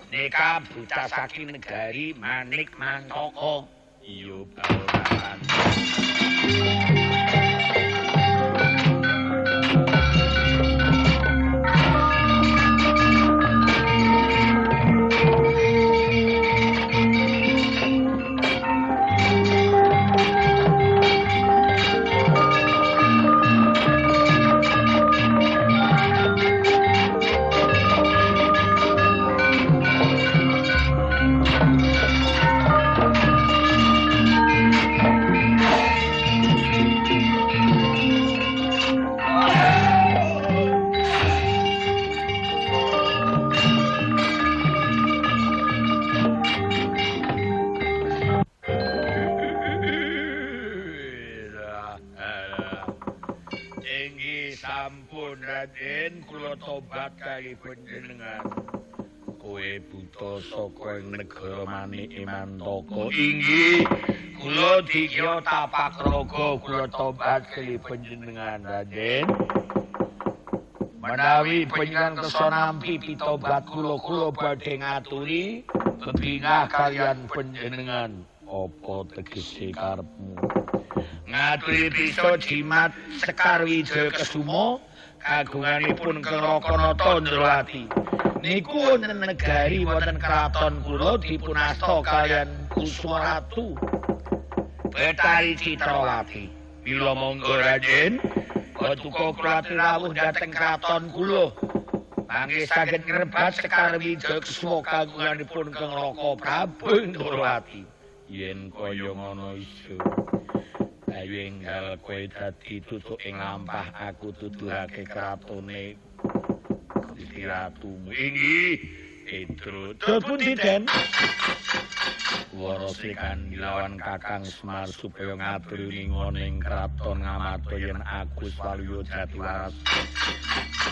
Nika buta saking negari Manik Mantaka. Iya bawahan. Raden kula tobat kali panjenengan. Kowe buta saka ing negara Manik Mantaka. Inggih, kula dikya Tapakraga kula tobat kali panjenengan Raden. Menawi panjenengan kersa nampi pitobat kula badhe ngaturi bebingah kalian panjenengan. Apa tegese karepmu? Ngaturi bisa jimat Sekar Wijaya Kesuma kagunganipun Karakanata Ndrawati. Niku wonten negari wonten kraton kula dipunasta kalian Kusuma Ratu Betari Citrawati. Mila monggo Raden, paduka kula rawuh dhateng kraton kula. Mangke saged ngrebat Sekar Wijaya Kesuma kagunganipun Raka Prabu Ndrawati. Yen kaya ngono iso ayo enggal kowe dadi tutuk ing lampah aku tuduhake kratone Gusti Ratumu. Inggih, Petrus. Pundi Den? Warose kan dilawan Kakang Semar supaya ngaturi ngoning kraton Ngamato yen aku swaluya Jatiwaras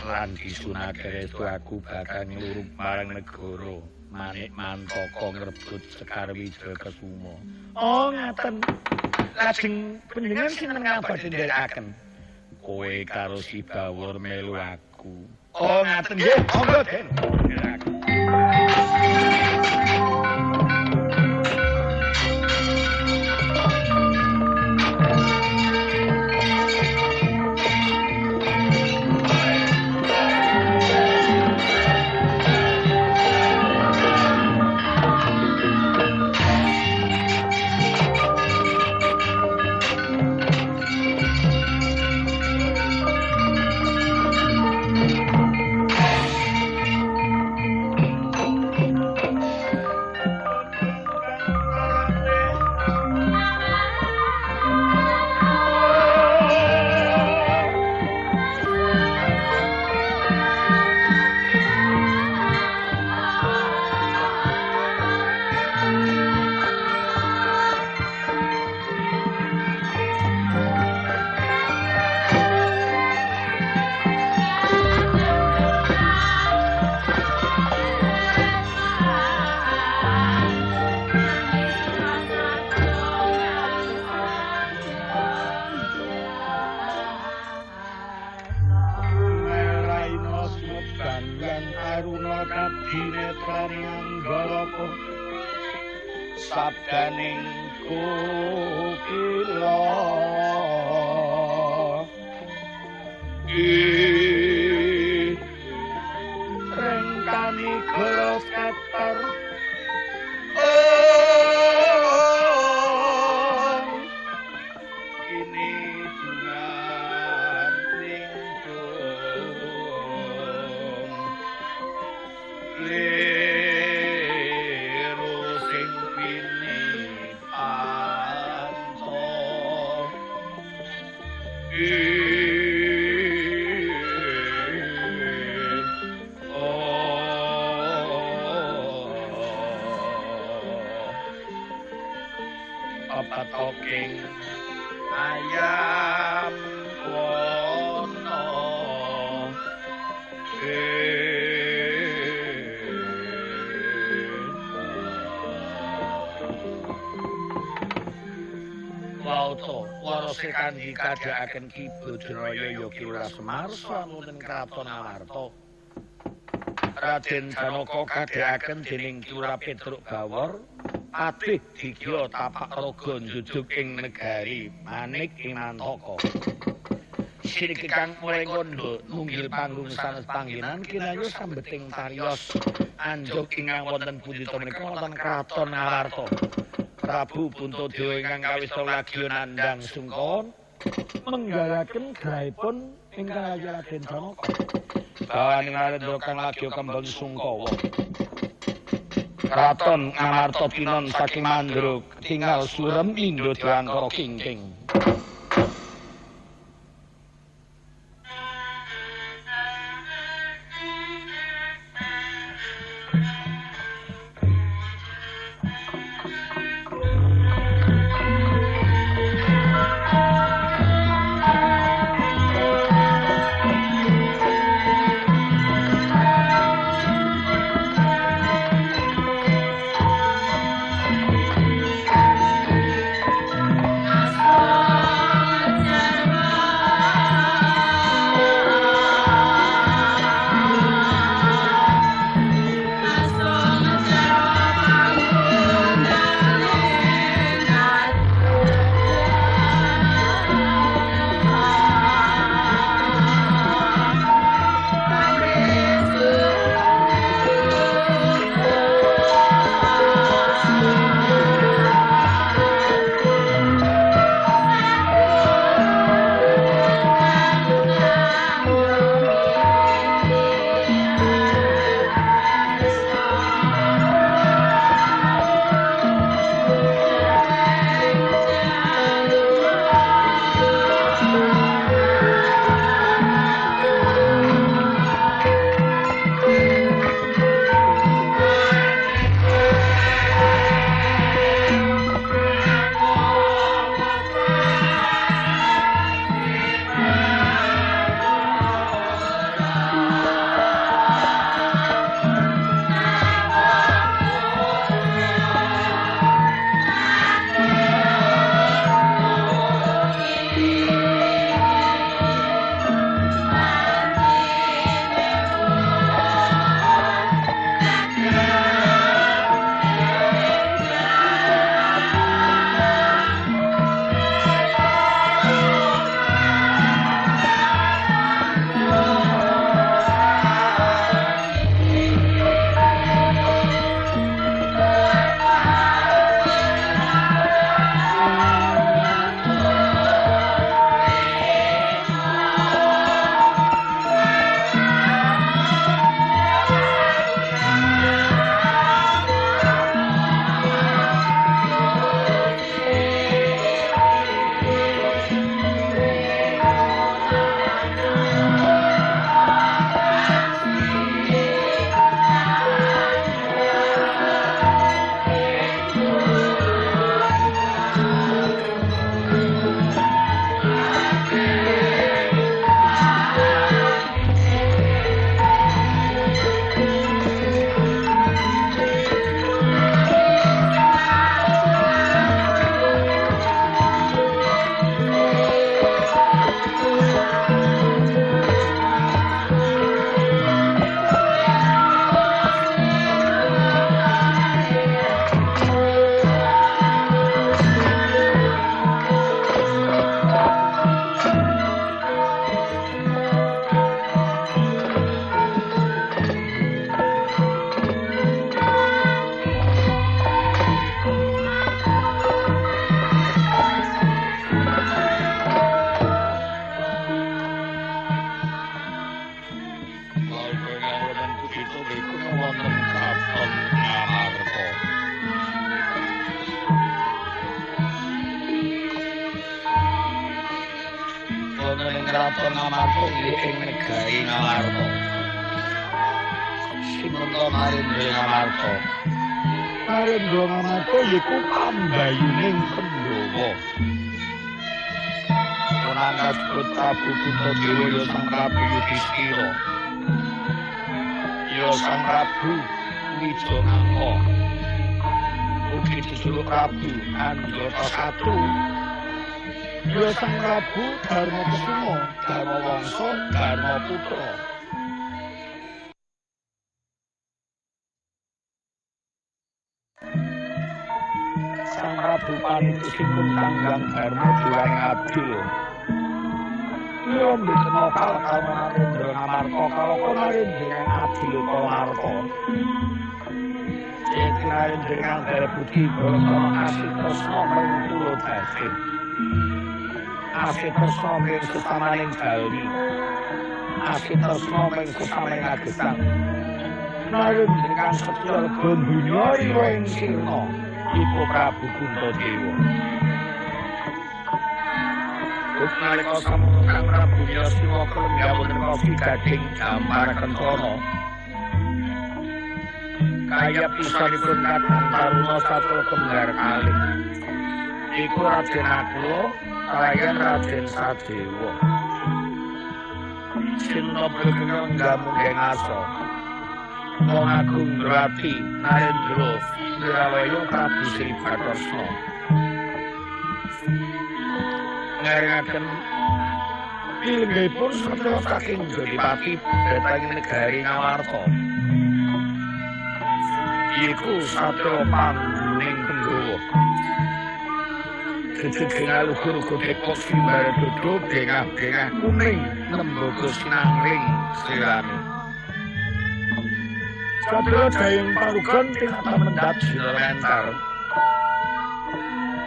lan disunake restu aku bakal nglurug marang negara Manik Mantaka ngrebut Sekar Wijaya Kesuma. Oh ngaten. Lajeng panjenengan sinten badhe nderekaken? Kowe karo si Bawor melu aku. Oh ngaten nggih, monggo Den. sabdaning kukila rengkani gelos keter kini dungan ningkung liru sing pinipanto apa toking ayam wono Wauto warose kandi kadhakaken Ki Badraya Yogi Lasmar wonten kraton Amarta Raden Janaka kadhakaken dening Kyura Petruk Bawor patih digya tapak raga njujug ing negari Manik ing Mantaka Sirik kang mulai kondo nunggil panggung sanes panggenan kinayu sambeting cariyos anjuk ingkang wonten pundi to menika wonten kraton Amarta Prabu Puntadewa ingkang kawista lagya nandhang sungkon menggalaken grahipun ingkang Raja Raden Janaka bawaning Narendra kang lagya kembang sungkawa Kraton Amarta pinon saking Mandra tinggal surem Indra Dewantara kingking Kraton Ngamarta ing negari Ngamarta. Sinten Narendra Ngamarta. Narendra Ngamarta yiku pambayuning Pandhawa. Menangkas Prabu Puntadewa ya Sang Prabu Yudhistira. Ya Sang Prabu Wijanaka. Ugi dijuluk Prabu Anjata I. Ya Sang Prabu Darmakusuma, Darmawangsa, Darmaputra. Sang Prabu Panitusipun Tanggang Darma Diwaning adil. Kula mboten nopal karo Narendra Ngamarta kala Narendra adil Kamarta. Ing Narendra kang budi bala asih tresna ing kula dasih. Asih tresna ing sesamaning Bali. Asih tresna ing sesamaning agesang. Narendra kang setya gondunya ing sirna iku Prabu Puntadewa. Nalika sampun Kang Prabu Yasima kelenggawan kopi gading gambar kencana. Kaya pisanipun Kadang Taruna Satya Kembar kalih. Iku Raden Nakula kalayan Raden Sadewa. Sinten nggamung ngasa. Wong Agung Ndrati Narendra Ndrawaya Prabu Sri Bathara. Ngarengaken pilihipun setra saking Jodipati dhateng negari Ngamarta. Iku satra panggoning Pandhawa. Gegeng luhur Depok Simbara Dodo dengah-dengah kuning nembogo sinangling sirane. Sadaya dayeng parugan tinata mendhat sinentar.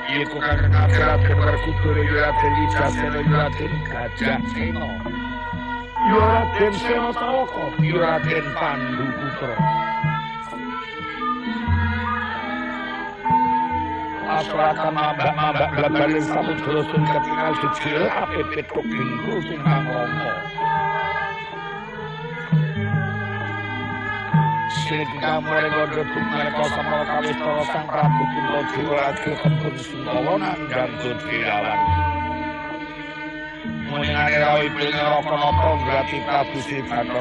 Iku Kakang Raden Werkudara Raden Wijasena Raden Gajah Sena. Raden Senatawaka Raden Pandhuputra. Asratan mambak blabalin samudra sun ketingal sijil apepet kobingku singkang rama. Sing kamare gondho tumeka samara kawistara Sang Prabu Puntadewa lagi kebun Sundawa nandhang Dodhiawan. Muningane rawi Pinaraka ngrati Prabu Sri Bathara.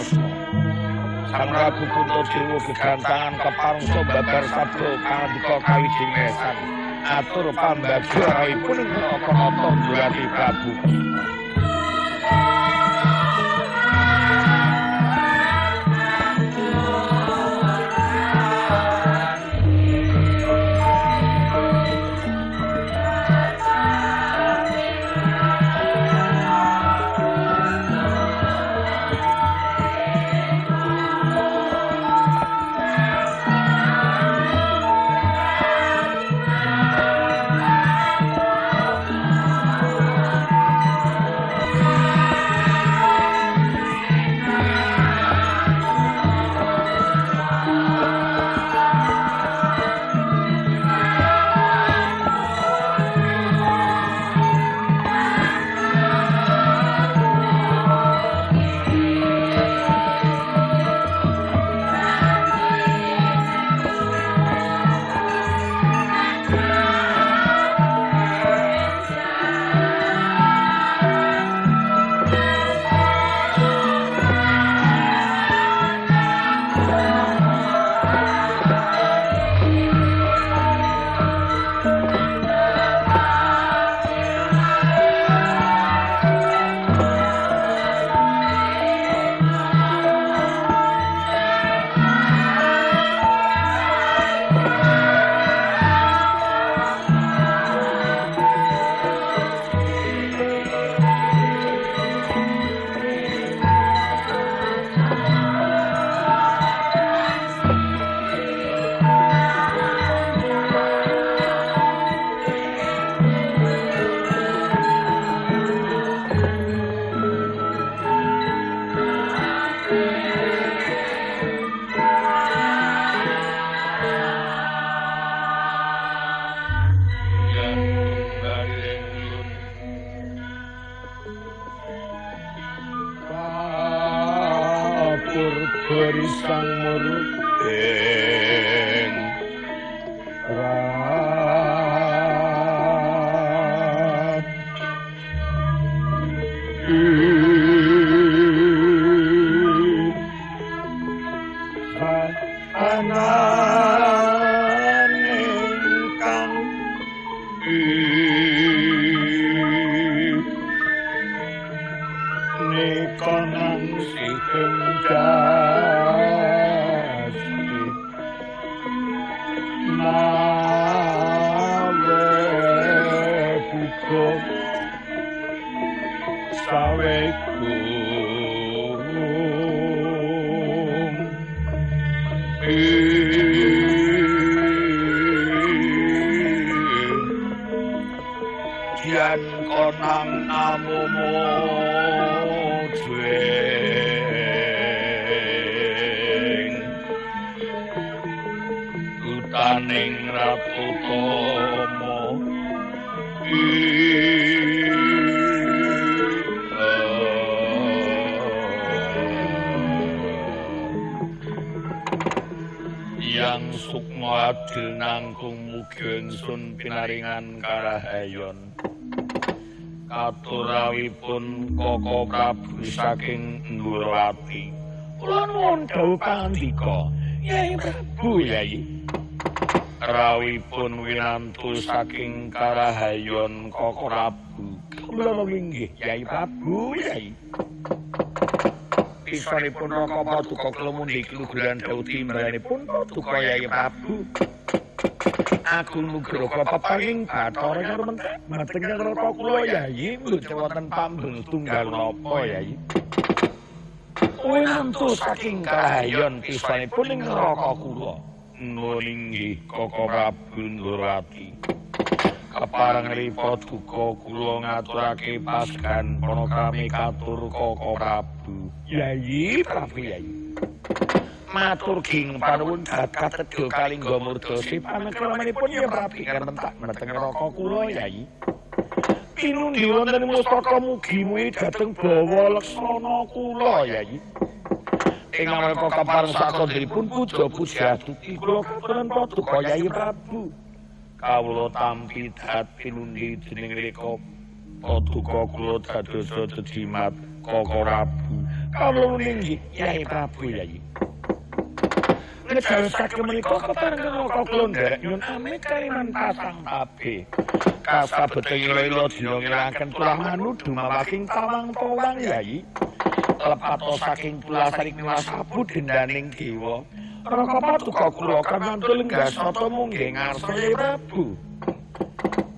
Sang Prabu Puntadewa gegantangan keparungsa babar sabda kandika kawijing lesan. Atur pambagya rawipun Pinaraka ngrati Prabu. sang mureng rat ananing kang nikonang sing jasti mawe buka saweku Kian konang amumu dweng utaning Ratu Tomo yang sukma adil nangkung mugi ingsun pinaringan karahayon katurawipun Koko Prabu saking Ndhurawati kula nuwun dawuh pangandika Yai Prabu Yai rawipun winantu saking karahayon Koko Prabu kula inggih Yai Prabu Yai pisanipun Raka Paduka kula mundhik luguran dawuh timbanganipun Paduka Yai Prabu Agung nugraha peparing Bathara karo mateng Raka kula Yai mboten wonten pambel tunggal napa Yai winantu saking karahayon pisanipun ing Raka kula nuwun inggih Koko Prabu Ndhurawati kepareng ripa duka kula ngaturake pasgan pranakami katur Koko Prabu Yai Prabu Yai matur ging panuwun katedha kalingga murda sipanekramanipun ya Prabu mentak meneteng Raka kula Yai pinundi wonten mustaka mugi-mugi dhateng bawa leksana kula Yai ing nalika kepareng sakondhipun puja-puja tuti kula katuran Paduka Yai Prabu kawula tampi dadi pinundi dening rika Paduka kula dadosa jejimat Koko Prabu kawula inggih Yai Prabu Yai ngedadosaken menika kepareng Raka kula nderek nyuwun amit kaliman pasang tabe kasabeteng lila dina ngiraken tulah manu dumawaking tawang-tawang Yai lepato saking pulasaring wasabu dendaning dewa Raka Paduka kula kamantul nggastata munggih ngarsa Yai Prabu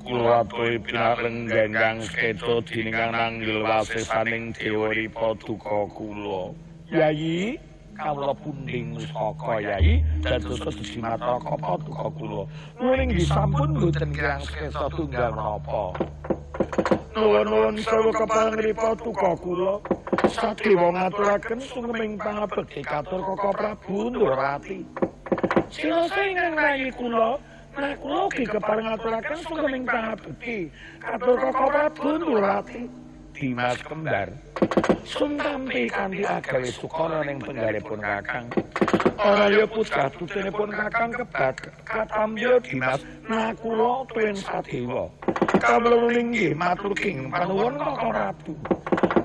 kula atuhi pinareng ganggang sekeca diningang nanggil wasesaning dewa Paduka kula Yai kawula punding saka Yai dados sejimat Raka Paduka kula nuwun sampun boten kirang sekeca tunggal menapa nuwun sewu kepareng Paduka kula sadewa ngaturaken sumeming pangabekti katur Koko Prabu Ndhurawati sinasa ingkang rayi kula nah kula ugi kepareng ngaturaken sumeming pangabekti katur Koko Prabu Ndhurawati Dimas Kembar sumtampi kanthi agawe sukara ning penggalipun Kakang ora ya putra tutunipun Kakang kebat katambya Dimas nah kula tuwin sadewa kawula inggih matur ging panuwun Koko Prabu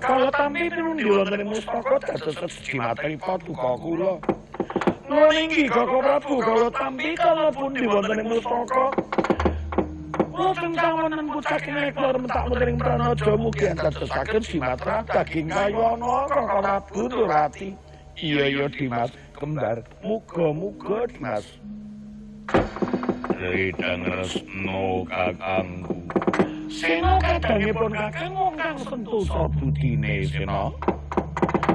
kala tampi pinundi wonten ing mustaka dados sejimatipun Paduka kula nuwun inggih Koko Prabu kala tampi kala pundi wonten ing mustaka wonten kawanan pucaking ekor mentak wonten ing pranaja mugi dadosaken Jimatra daging kayana Koko Prabu Ndhurawati iya Dimas Kembar muga-muga Dimas Ridang resno kakangku Sena kadangipun Kakang wong kang sentosa budine Sena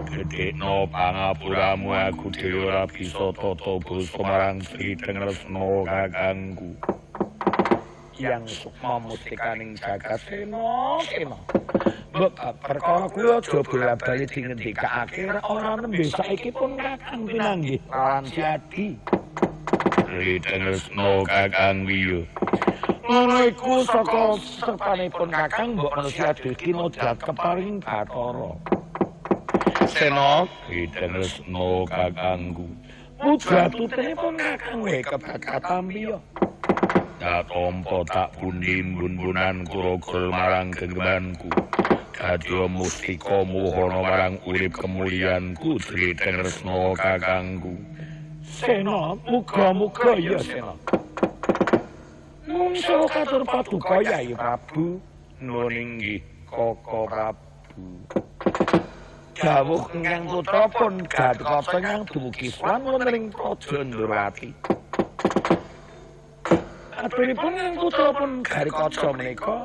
gedhekno pangapuramu aku dhewe ora bisa tata basa marang Ridang resno kakangku yang sukma mustikaning jagat Sena mbok perkara kuwi aja bola-bali dingendikake ora nembe saiki pun Kakang pinanggih lawan Siadi Ridang resno kakang wiyo ngono iku saka sertanipun Kakang mbok manusia dina dat keparing Bathara Sena Tresna kakangku. Putra putrinipun kakang wae kebakatambiya. Tampa tak pundi bun-bunan kurogol marang genggamanku. Kadya mustika mohana marang urip kemulianku Sri Tresna kakangku. Sena, muga-muga ya Sena. Mungsuh katur paduka Yai Prabu. Nuwun inggih Kaka Prabu. Dawuh ingkang putra pun Gatotkaca ingkang dumugi swan wonten ing Praja Ndrawati. Aturipun ingkang putra pun Garikaca menika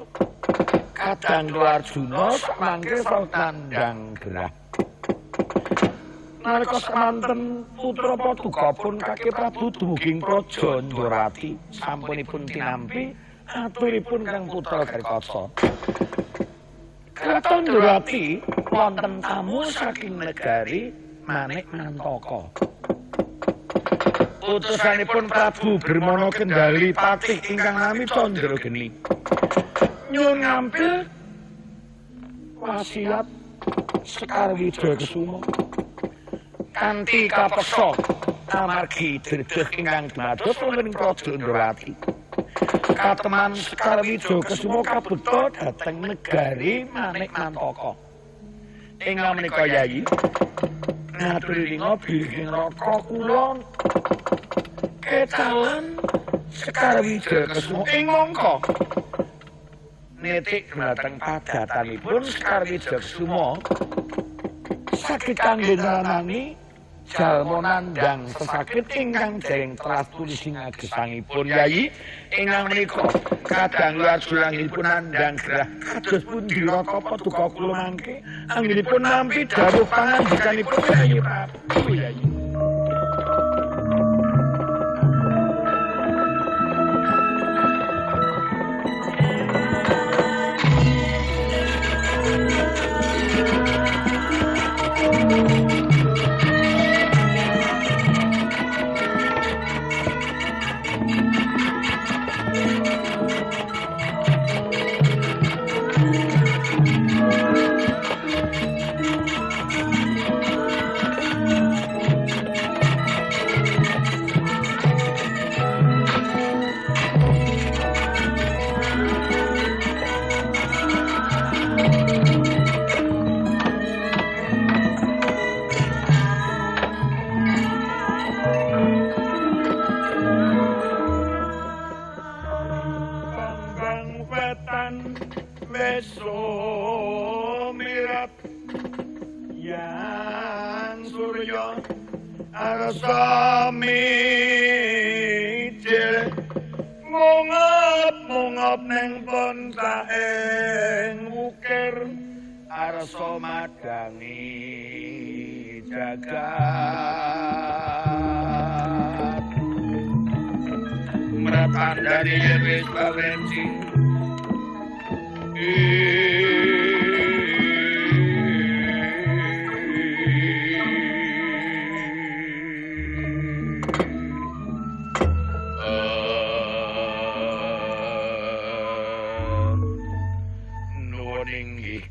kadang Arjuna samangke nandhang gerah. Nalika samanten putra paduka pun Kake Prabu dumugi Praja Ndrawati sampunipun tinampi aturipun kang putra Garikaca. Kraton Ndrawati wonten tamu saking negari Manik Mantaka. Utusanipun Prabu Brahmana Kendali Patih ingkang nami Candrageni. Nyuwun ngampil wasiat Sekar Wijakesuma kanthi kapeksa amargi dredeg ingkang dumados wonten ing Praja Ndrawati. Kateman Sekar Wijakesuma kabuta dhateng negari Manik Mantaka. Ingkang menika Yayi ngaturinga bilih raka kula ketalan Sekar Wijakesuma ing mangka nitik dhateng padatanipun Sekar Wijakesuma saged kangge naranani jalma nandhang sesakit ingkang dereng telas tulising agesangipun Yayi ingkang menika kadang Arjunanipun nandhang gerah kados pundi raka paduka kula mangke anggenipun nampi dawuh pangandikanipun Yai Prabu Yayi. Mungop neng pon saeng wukir arsa madangi jagat mratandani yen wis bawenci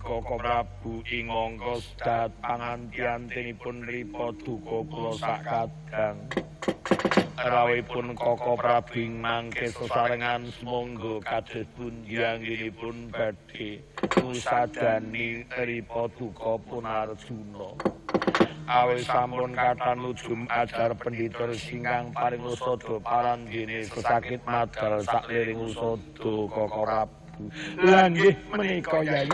Kaka Prabu ing angka sedat panganti-antinipun ripa duka kula sakadang. Rawuhipun Kaka Prabu ing mangke sesarengan sumangga kados pundi anggenipun badhe nusadani ripa duka pun Arjuna. Awis sampun kathah nujum ajar pendhita singkang paring usada paranggene sesakit madal sakliring usada Kaka Prabu. Lah nggih menika Yayi.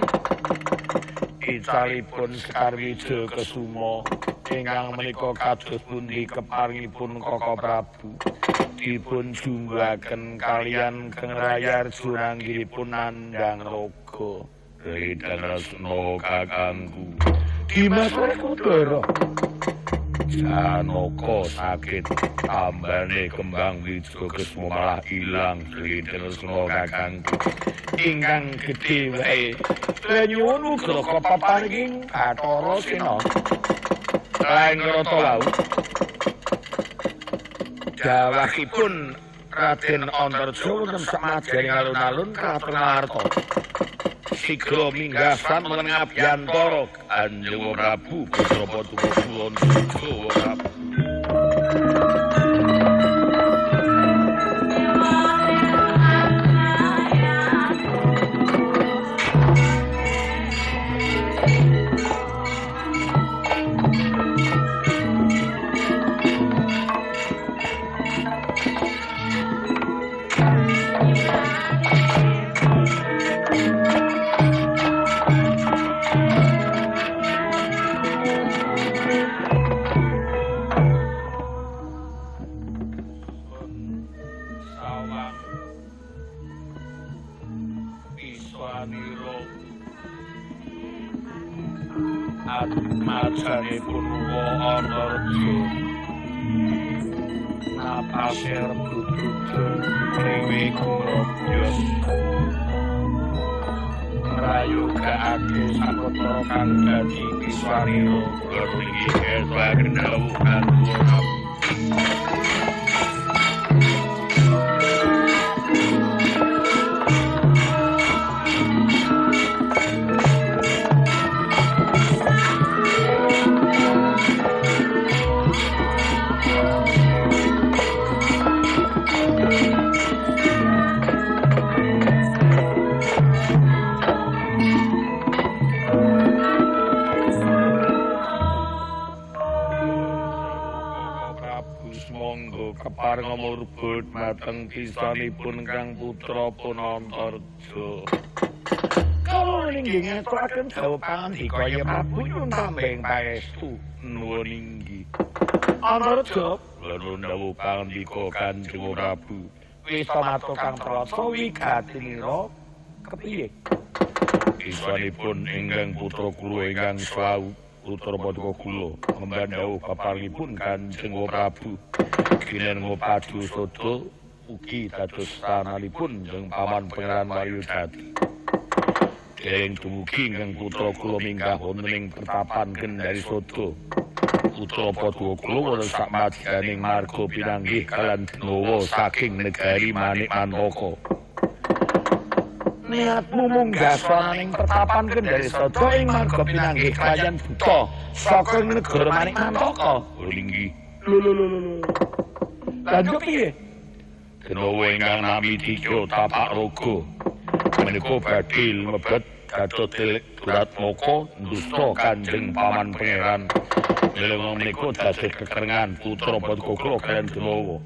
Icalipun Sekar Wijakesuma ingkang menika kados pundi keparingipun Kaka Prabu dipun junggaken kaliyan Kang Raya Arjuna anggenipun nandhang raga Tresna kakangku Dimas Werkudara Janaka sakit tambane kembang Wijakesuma malah ilang Tresna kakangku ingkang gedhe wae nyuwun uga kepaparing Bathara Sena lan ngrata wau dawahipun Raden Antarja wonten samadyaning alun-alun kraton Ngarta. Sigra minggah san wonten Abhyantara Kanjeng Prabu putra Paduka kula Jawa Prabu. Majanipun wa Antarja napase rebut-rebut riwi kumrobos ngrayogakake saputra kang dadi Kiswanira kula niki kesaken dawuh katuwa. Keparenga murbut mateng pisanipun Kang Putra pun Antarja. Kala inggih ngaturaken dawuh pangandika ya Prabu nyuwun tambeng paestu nuwun inggih. Antarja nuwun dawuh pangandika Kanjeng Prabu. Wis pamatur Kang Prasa wigatinira kepiye? Pisanipun ingkang putra kula ingkang slawu putra Paduka kula ngembandhawuh paparingipun Kanjeng Prabu. Kinen ngopadu soto ugi dados tanalipun jeung Paman Pangeran Maryudati. Dereng dumugi ingkang putra kula minggah wonten ing pertapan Kendari Soto. Putra Paduka kula wonten samadyaning marga pinanggih kalan denawa saking negari Manik Mandaka. Niatmu munggah sananing pertapan Kendari Soto ing marga pinanggih kaliyan buta saking negara Manik Mandaka. Inggih. Lho. Lanjut piye? Denawa ingkang nami Tiga Tapak Raga menika badhe mlebet dados Duratmaka ndusta Kanjeng Paman Pangeran. Delenga menika dados kekerengan putra Paduka kula kaliyan Denawa.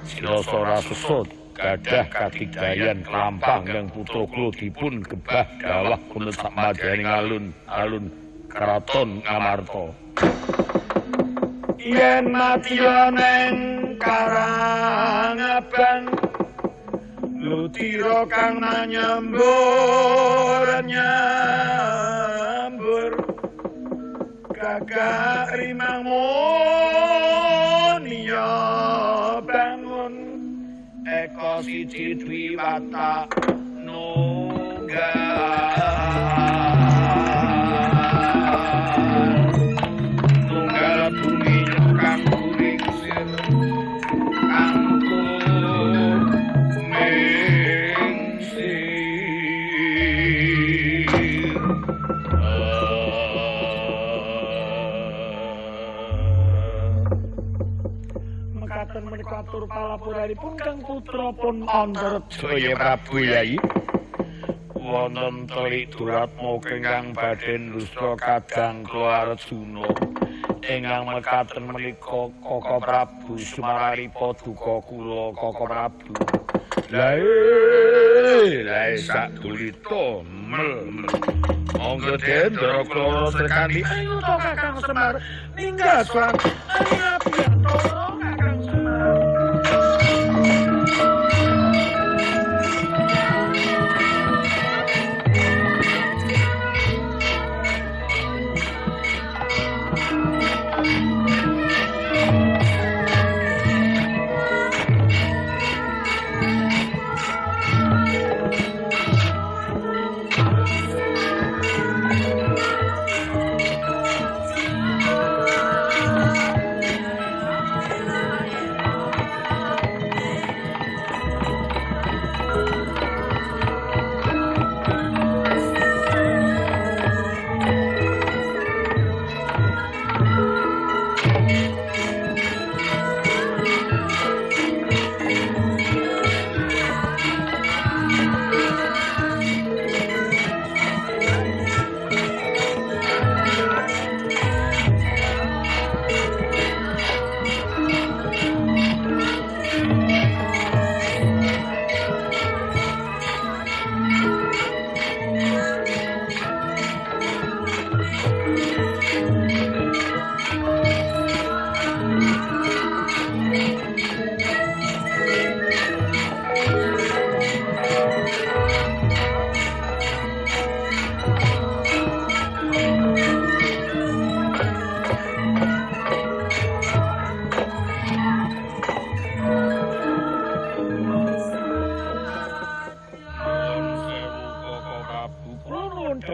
Sinasa rasesa gadah kadigdayan kelampah ingkang putra kula dipun gebah dawah wonten samadyaning alun-alun Kraton Ngamarta. Yen matyaneng Karangabang lutira kang nyembur gagak rimangmun ya bangun eka siji dwiwata tunggal bumi kang kuring sir kanggo mekaten menika atur palapuranipun Kang Putra pun Antarja ya Prabu Yai. Wonten telik Duratmaka ingkang badhe ndusta kadang kula Arjuna. Ingkang mekaten menika Kaka Prabu Sumararipa duka kula Kaka Prabu. Lae sak dulita monggo dendra kula sekali ayo to Kakang Semar ninggah sang Abhyantara Kakang Semar.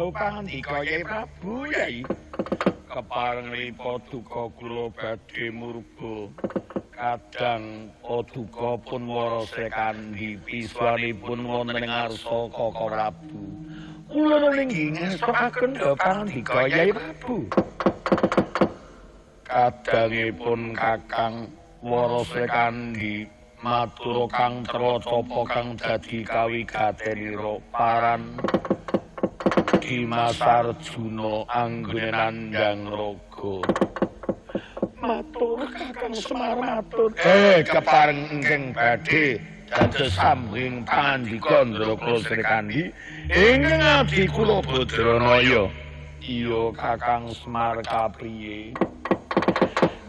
dawuh pangandika Yai Prabu Yai. Kepareng ripa duka kula badhe murba. Kadang paduka pun waras kandi piswanipun wonten ing ngarsa Koko Prabu. Kula ninggi ngestokaken dawuh pangandika Yai Prabu. Kadangipun Kakang waras kandi matur kang tracapa kang dadi kawigatenira paran Dimas Arjuna anggone nandhang raga. Matur Kakang Semar matur. Kepareng ingkang badhe dados sambing pangandika Ndara Sri Kandi ingkang abdi kula Badranaya. Iya Kakang Semar kapriye?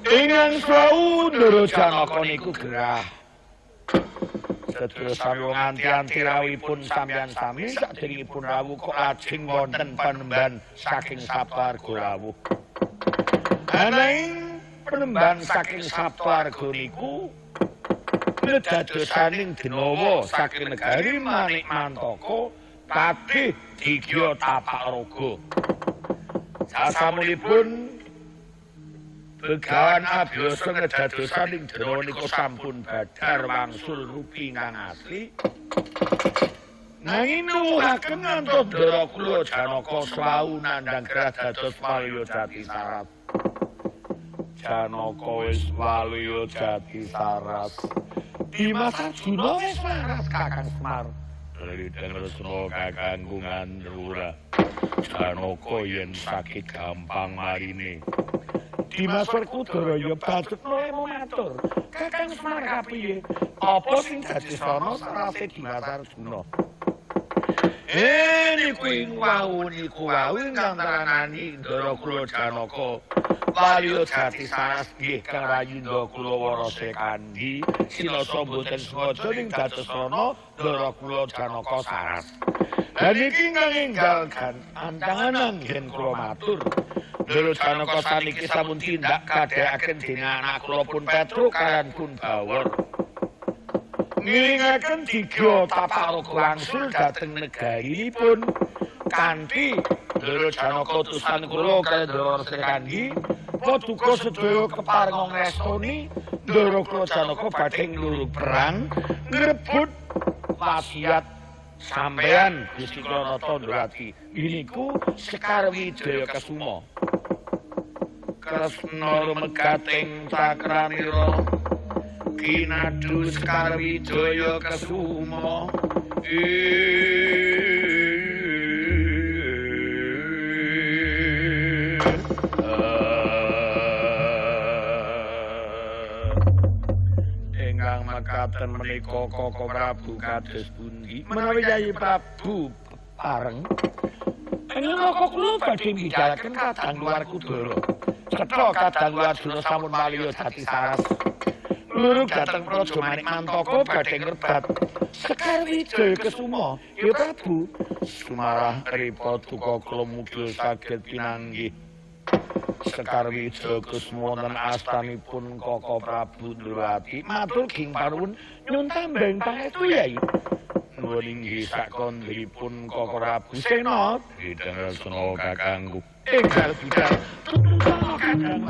Ingkang sawu Ndara Janaka niku gerah. Sedaya sarwa nganti-anti rawuhipun sampeyan sami saderengipun rawuh kok lajeng wonten panembahan saking Saptawarga rawuh. Ananging penembahan saking Saptawarga niku dadosaning denawa saking negari Manikmantaka patih digya tapak raga. Sasampunipun Begawan abiyasa ngedadosaning denawa nika sampun badhar wangsul rupi ingkang asli. Nanging nuwuhaken ngantos Ndara kula Janaka swawu nandhang gerah dados Walya Jati Saras. Janaka wis Walya Jati Saras. Dimas Arjuna wis waras Kakang Semar. Rideng Resna kakangku ngandhura. Janaka yen sakit gampang marine. Dimas Werkudara ya Bacutna emu matur. Kakang Semar kapriye? Apa sing dadi sono sarase Dimas Arjuna? Niku wau ingkang taranani Ndara kula Janaka. Walya Jati Saras nggih kang rayunda kula warasa kandi. Sinasa boten sengaja ning dados sono Ndara kula Janaka Saras. Lan iki ingkang enggal antangan anggen kula matur. Ndara Janaka saniki sampun tindak kadheaken dening anak kula pun Petruk kalan pun Bawor. Ngiringaken digya tapak raga wangsul dhateng negarinipun kanthi Ndara Janaka utusan kula kaliyan Ndara Sri Kandi paduka sedaya kepareng ngestoni Ndara kula Janaka badhe ngluru perang ngrebut wasiat sampeyan Gusti Pranata Ndrawati. Iniku Sekar Wijaya Kesuma. Kresna lumegating cakranira kinadu Sekar Wijaya Kesuma. Ingkang mekaten menika Koko Prabu kados pundi? Menawi Yai Prabu pareng Koko kula badhe mbidalaken kadang luar Kudara. Cetha kadang luar Arjuna sampun Walya Jati Saras. Lurug dhateng Praja Manikmantaka badhe ngrebat Sekar Wijaya Kesuma. Ya Prabu, sumarah ripa duka kula mugi saged pinanggih Sekar Wijaya Kesuma wonten astanipun Koko Prabu Ndrawati. Matur ging panuwun nyuwun tambahing pangestu Yai. Nuwun inggih sakondhipun Koko Prabu Sena. Rideng Resna kakangku. Enggal budal. Kakang.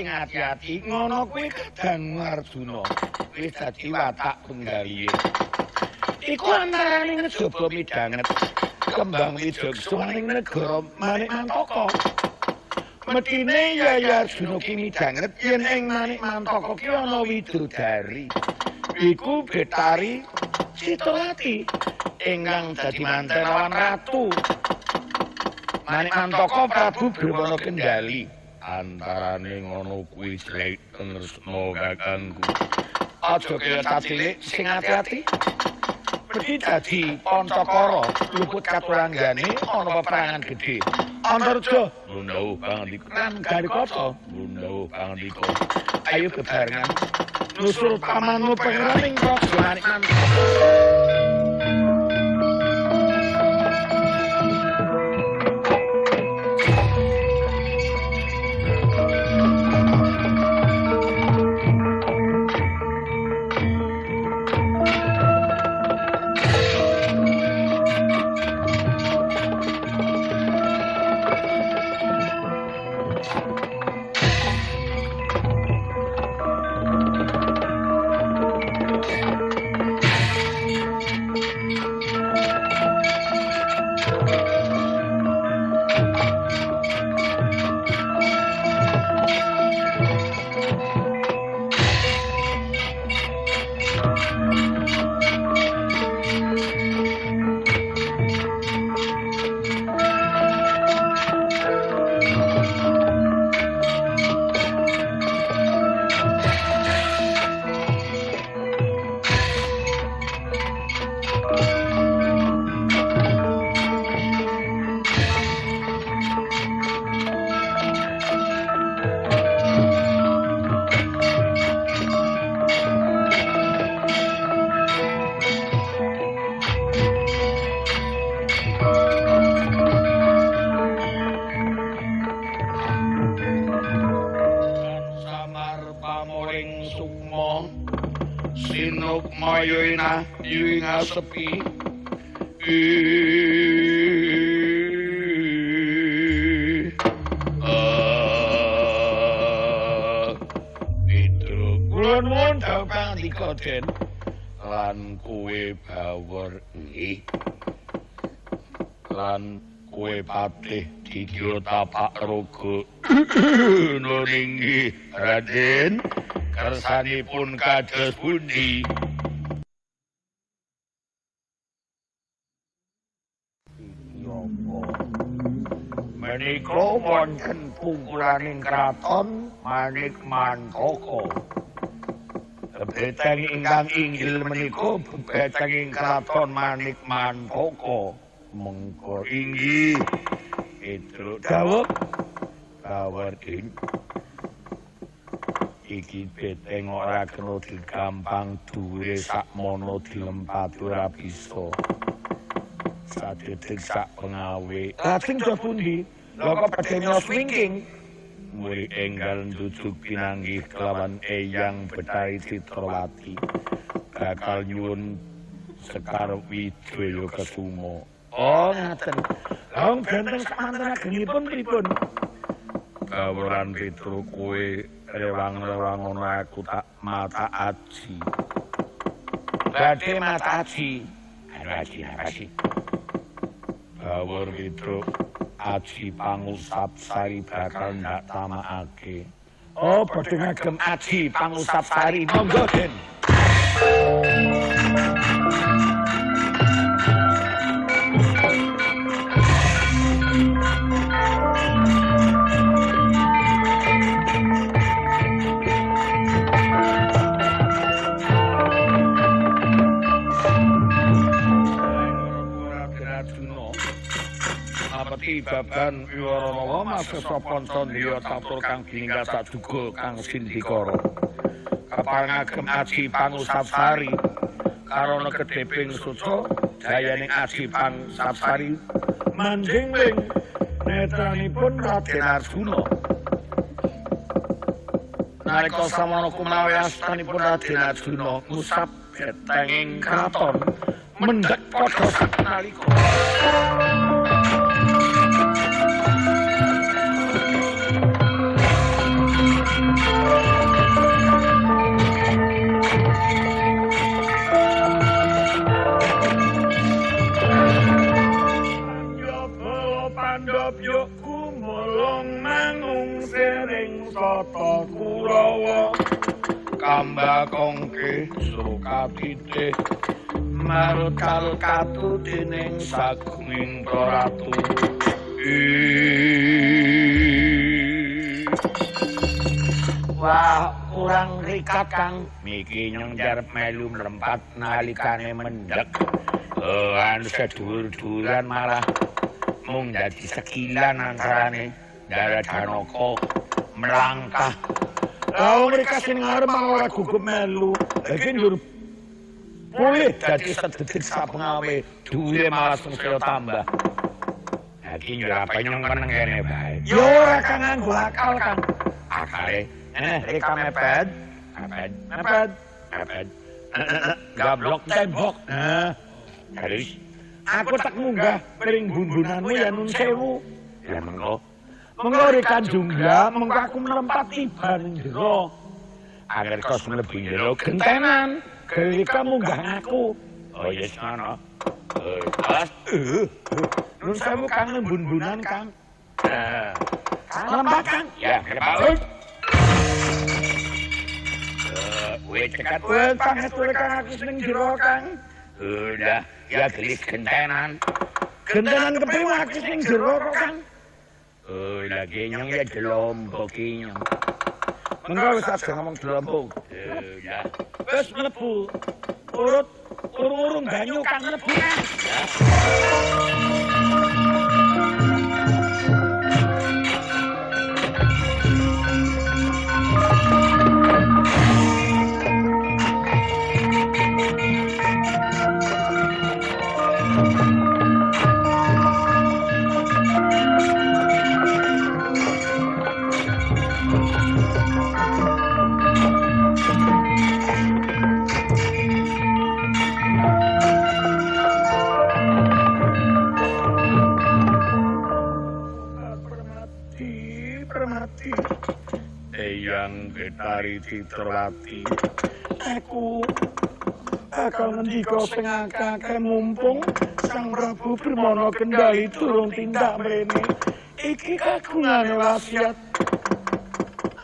sing ati-ati ngono kuwi kadang Arjuna wis dadi watak penggalihe. Iku antaraning ngejaba midanget kembang wijaksa ning negara Manikmantaka. Metine Yaya Arjuna ki midanget yen ing Manikmantaka ki ana widodari. Iku Betari Sitowati ingkang dadi manten lawan ratu. Manikmantaka Prabu Brahmana Kendali. Antarane ngono kuwi jelek tresna kakangku. Aja kaya cilik sing ati-ati. Wedi dadi Pancakara luput katuranggane ana peperangan gedhe. Antarja Bundawuh Pangandika Garikata Bundawuh Pangandika. Ayo bebarengan nusul pamanmu pangeraning praja Manikmantaka. Mayoina yuinga sepi itu kulon mondal Pangandika Den lan kowe bawor lan kowe patih dikira tapak raga ninggi Raden kersanipun kados pundi. Menika wonten pungkulaning kraton Manikmantaka. Beteng ingkang inggil menika beteng kraton Manikmantaka. Mengko inggih itu dawuh kawartin. Iki beteng ora kena digampang dhuwure sakmono dilempati ora bisa. Sadetik sak pengawe. Lajeng do pundi? Lha kok padha swingking. Muri enggal ndujuk pinanggih kelawan Eyang Betari Citrawati. Bakal nyuwun Sekar Wijaya Kesuma. Oh, ngaten. Lah benteng samanten agenipun pripun? Kaweran Petro kowe rewang-rewang ngono aku tak mata aji. Badhe mata aji. Aji. Bawor Petro aji pangusap sari bakal ndak tamakake. Oh, padha ngagem aji pangusap sari monggo Den. Baban Wiwaranawa Masesa Pancandya tatur kang bininggal saduga kang Sindikara. Kapangagem aji pangusap sari karana kedheping suca dayaning aji pangusap sari manjingling netranipun Raden Arjuna. Nalika samana kumawi astanipun Raden Arjuna ngusap betenging kraton mendhet padha saknalika. Pandhapya kumolong mangung sering sata Kurawa kambakongke Sukatite marut kal katudining sagunging ratu wah kurang rikat Kang miki nyong jarep melu mlempat nalikane mendek anu sedhuwur-dhuwuran malah mung dadi sekilan antarane Daradanaka melangkah Lalu mereka sing ngarep ora gugup melu iki njur boleh dadi sedetik sapengawe dhuwure malah sengkaya tambah iki njur apa nyong meneng kene bae yo ora kang nganggo akal Kang akale reka mepet gablok tembok Haris aku tak munggah pring bumbunanmu ya nun sewu ya mengko reka jungga mengko aku mlempat tiban jero agar kos mlebu jero gentenan reka munggah aku oh yes ngono nun sewu Kang bumbunan Kang lembak Kang ya kebaut Weh cekat weh pangestu Kang aku seneng jero Kang. Udah ya gelis gentenan. Gentenan kepriwe aku seneng jero kok Kang. Lagi nyong ya delombok iki nyong. Mengko wis aja ngomong delombok. Udah. Wis mlebu. Urung banyu Kang mlebu Kang. Eyang Betari Citrowati aku bakal ngendika sing akeh mumpung Sang Prabu Brahmana Kendali durung tindak mrene iki kagungane wasiat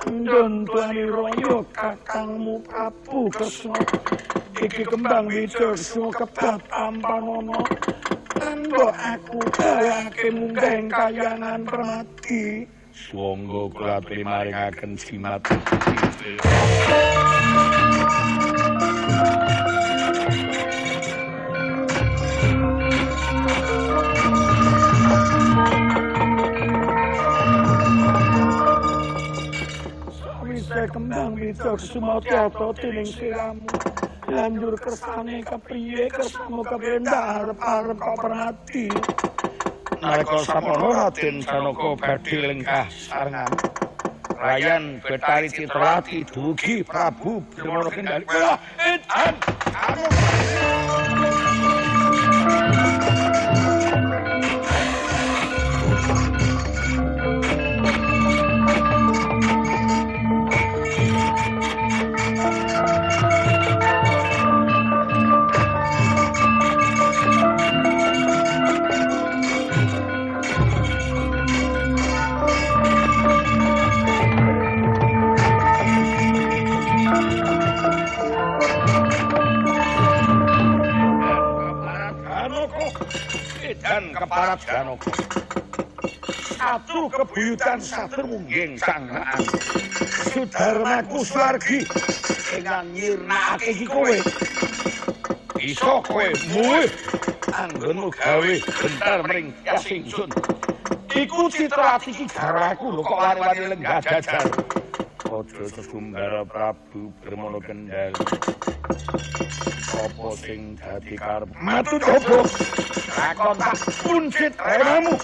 Ndontuani royo kakangmu Prabu Kresna iki kembang wijoso kebat ampanono Anggo aku gayake munggah kayangan Permati Swangga kula maringaken simat. Sawise kembang wicara sumata dening siramu. Lanjur kersane kepriye kersamu kebendah arep-arep kok Permati. Nalika sapono Raden Janaka badhe lenggah sarengan Rayan Betari Citrowati dugi Prabu Brahmana Kendali edan dan keparat Janaka satu kebuyutan satu mungging sanggaan Sudarmaku Swargi ingkang nyirnakake iki kowe iso kowe muih anggonmu gawe bentar mring Kasingsun iku Citrowati iki garwaku lho kok wani-wani lenggah jajar aja sesumbara Prabu Brahmana Kendali apa sing dadi karep matu coba lakon tak puncit renamu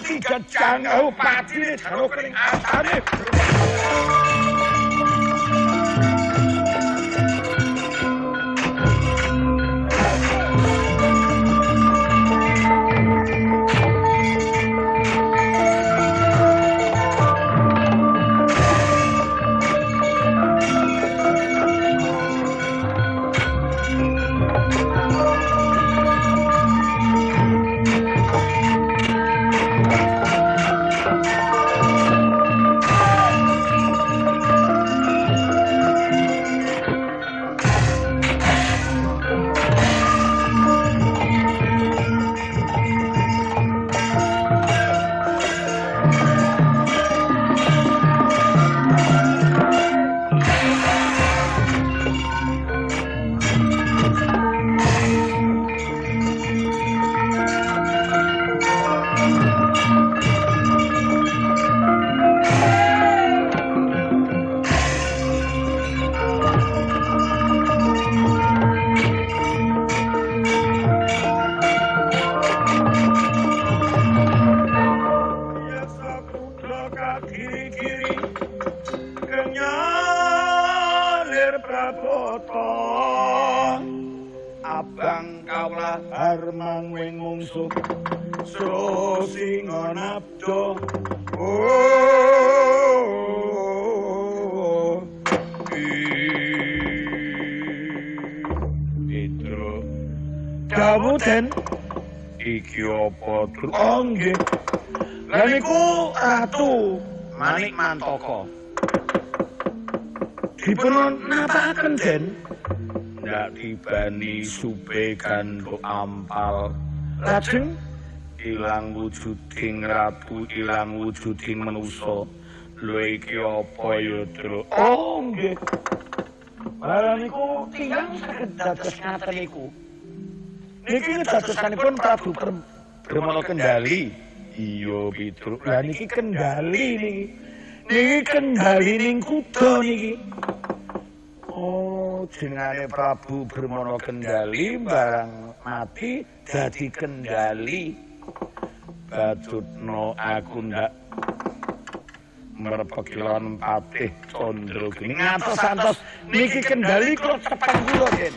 tiga jangau patine Janaka ning asane Praboto abang kawula harmang wing mungsuh sro singa nabdo Petro dawuh iki apa tur nggih lha niku ratu Manik Mantaka dipun napaken Den ndak tibani supe kandho ampal lajeng ilang wujuding ratu ilang wujuding manusa lho iki apa ya Tru oh nggih lha niku tiyang saged dados ngaten niku niki dadosanipun Prabu Brahmana Kendali iya Pitruk lha niki kendali niki kendali ning kuda niki oh jenenge Prabu Brahmana Kendali barang mati dadi kendali Batutno aku ndak merpekilon patih Condro gini ngatos-antos niki kendali kok cepet kula Den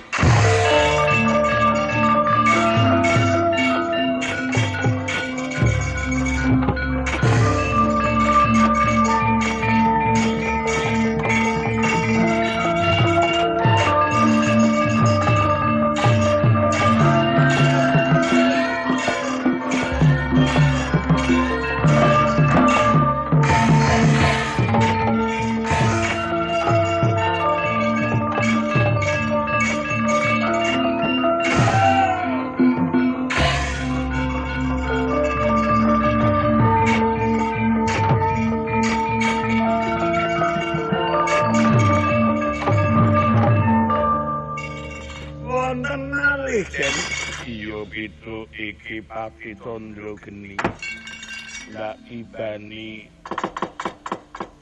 Pitu iki Pati Condro geni ndak ibani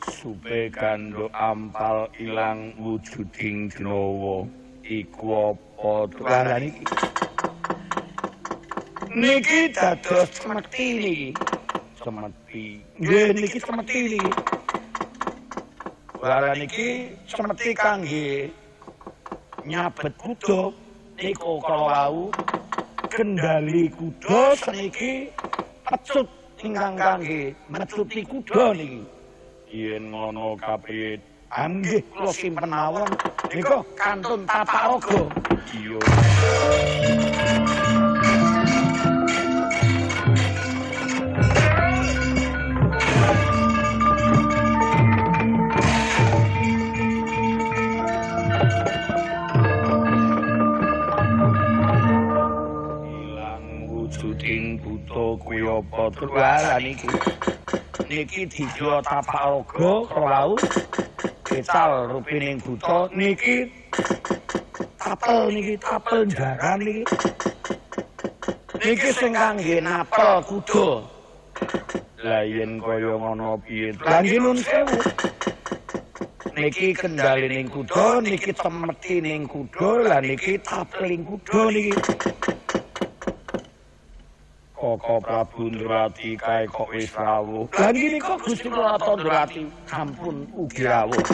supe kandho ampal ilang wujuding Jnawa iku apa tulan niki dados cemeti niki cemeti nggih niki cemeti niki wala niki cemeti kangge nyabet kuda niku kalau kendali kuda saniki pecut ingkang kangge mecuti kuda niki yen ngono kapit nggih kula simpen mawon niku kantun tapak raga iya wujuding buta kuwi apa tulan niki dijo tapak raga krawau kecal rupining buta niki tapel jaran niki sing kangge napel kuda la yen kaya ngono piye lan nun sewu niki kendalining kuda niki temetining kuda lan niki tapeling kuda niki Koko Prabu Ndrawati kae kok wis rawuh. Lah niki kok Gusti Ratu Ndrawati sampun ugi rawuh.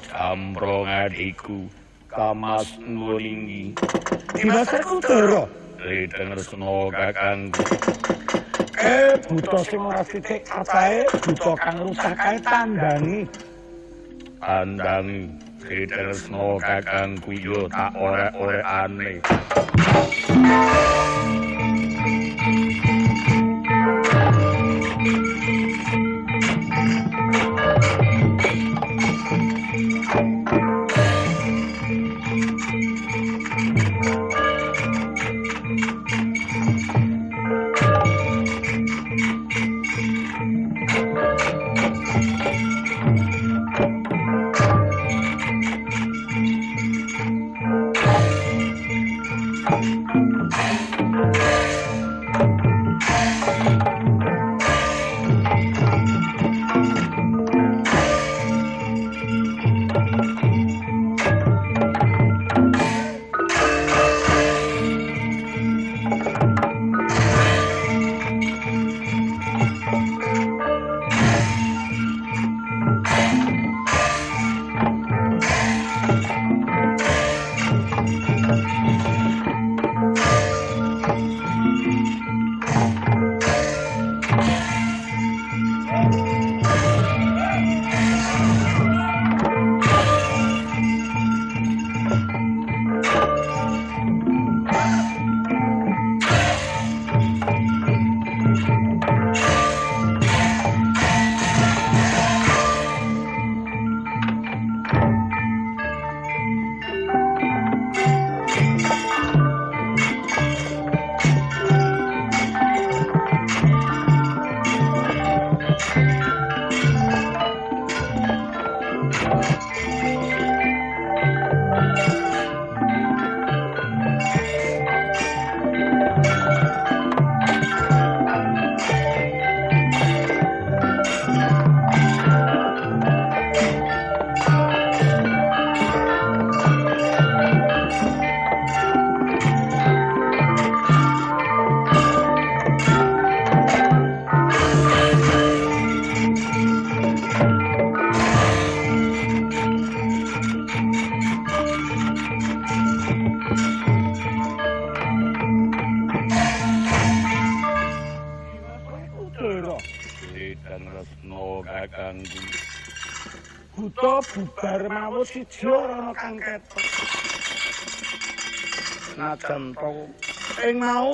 Camprong adikku Kamas Nuwuningi. Dimasaku Dara. Denger seno kakangku. Buta sing ora sithik kacahe buta kang rusak kae tandangi. Tandangi. Denger seno kakangku yo tak ora-orane. sira. Sedang resno kakangku. Buta bubar mawu siji ora ana kang ketok. Senajan to ing mau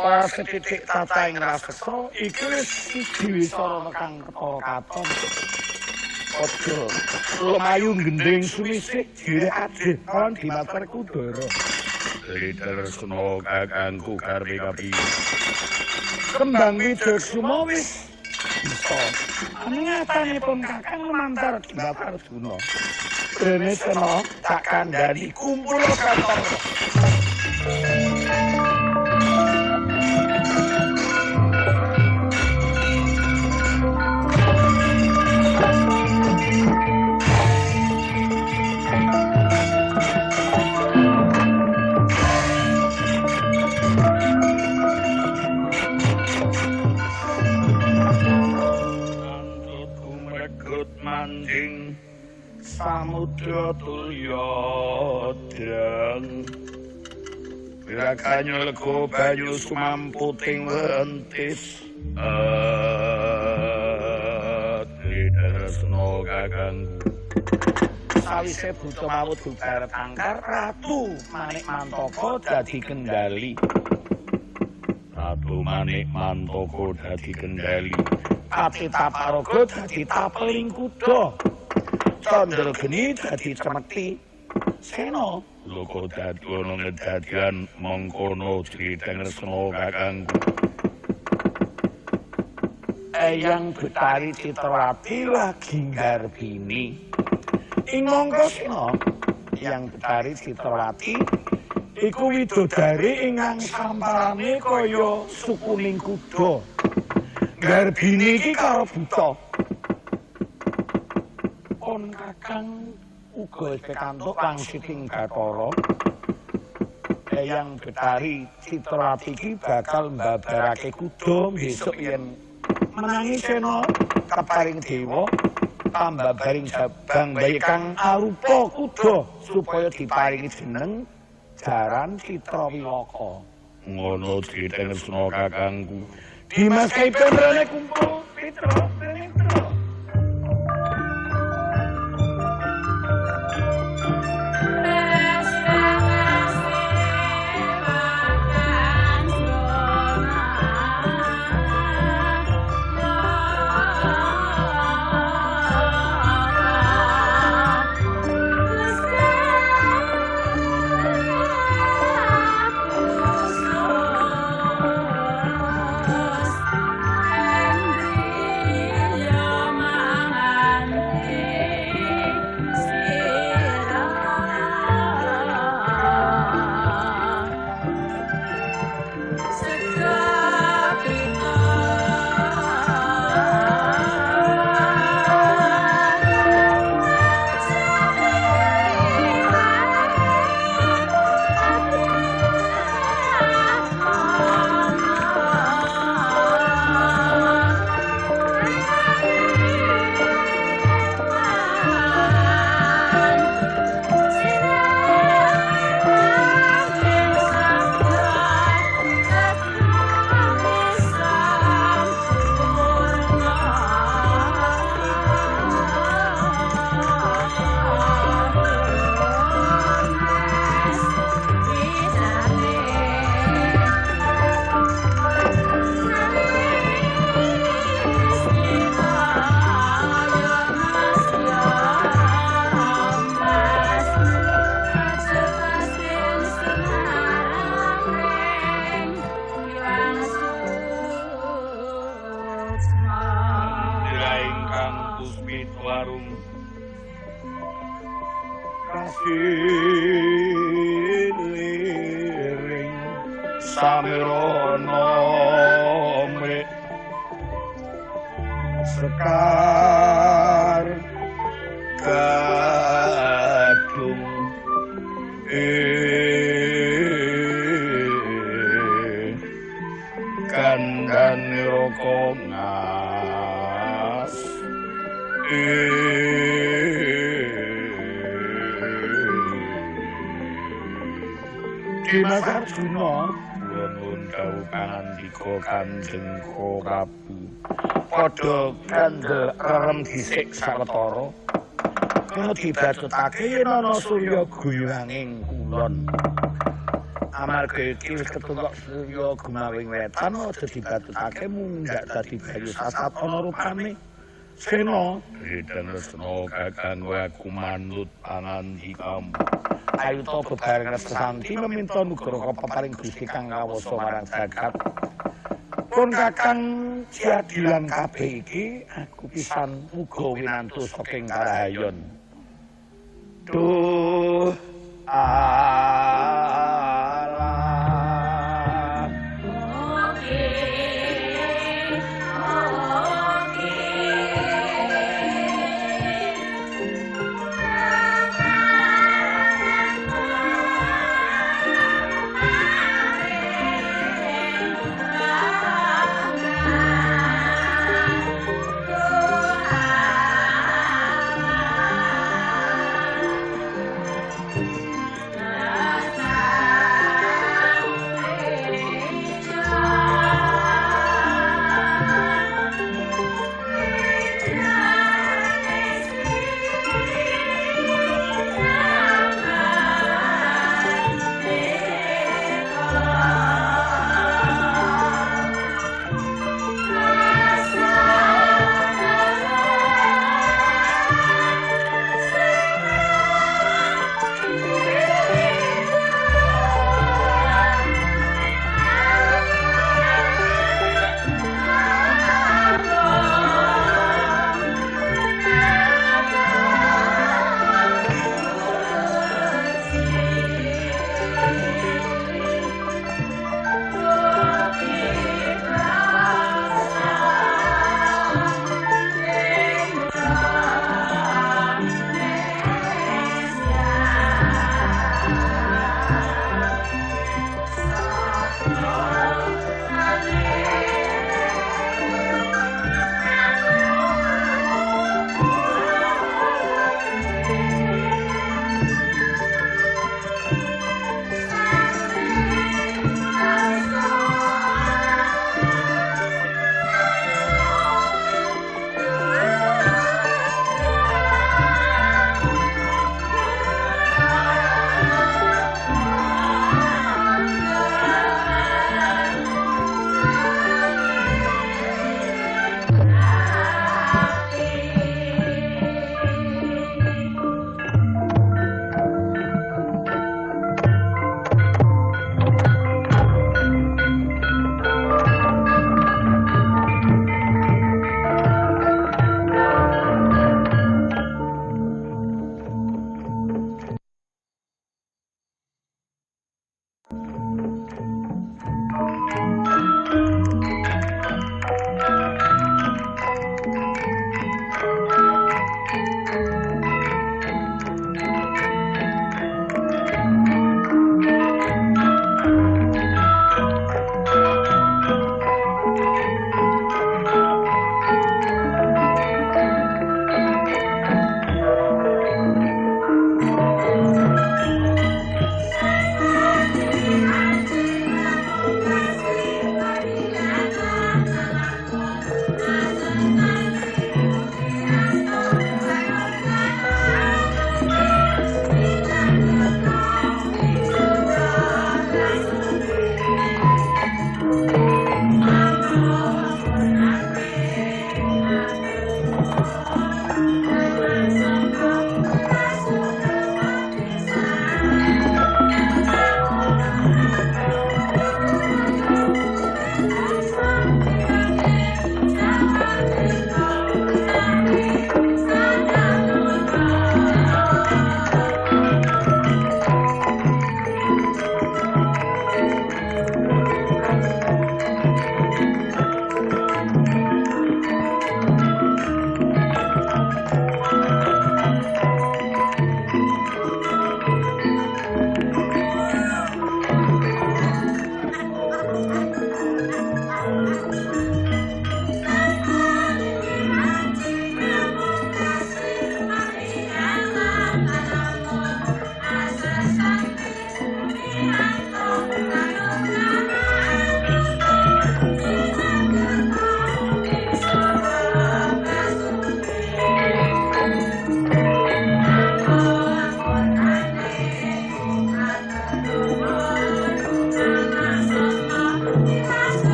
ora sethithik tata ing raseksa iki wis siji wis ora ana kang ketara katon. Aja lumayu gendeng suwisik direk adih kon dimater kudara. Sedang resno kakangku karbe kapi. Kembang widaksuma wis bisa. Nyatane-pun kakang lumantar dimater Arjuna. Rene sena tak kandhani kumpul kantor. Manjing Samudra tulya dreng Wirakanya lego banyu sumamputing wentis Tidak resno kakangku. sawise buta mawut bubar tangkar Ratu Manik Mantaka dadi kendali. Ratu Manik Mantaka dadi kendali. Pati Taparaga dadi tapeling kuda. Candrageni dadi cemeti. Sena Loko dadi ana ngedadian mengkono Jriteng resno kakangku. Eyang Betari Citrawati lagi nggarbini. Ing mangka Sena Eyang Betari Citrawati iku widodari ingkang samparane kaya sukuning kuda. Garbini iki karo buta. Pun kakang uga pikantuk wangsiting Bathara. Eyang Betari Citrawati iki bakal mbabarake kuda besok yen menangi Sena keparing dewa pambabaring jabang bayi kang arupa kuda supaya diparingi jeneng Jaran Citrawiwaka. Ngono Jriteng resno kakangku. Dimas Kaipun rene kumpul Pitra rene Pitra. Liring samirana mrek sekar kadung kandhane raka ngas Dimas Arjuna Nuwun dawuh pangandika Kanjeng Prabu padha kandha rerem dhisik sawetara kena dibatutake yen ana surya guyuhanging kulon amarga iki wis ketutuk surya gumawing wetan aja dibatutake munggah dadi bayu sasatana rupane Sena Ridana kakang aku manut pangandikamu ayuta bebarengan sesanti meminta nugraha peparing Gusti kang ngawasa marang jagat pun kakang jadilan kabeh iki aku pisan muga winantu saking karahayon duh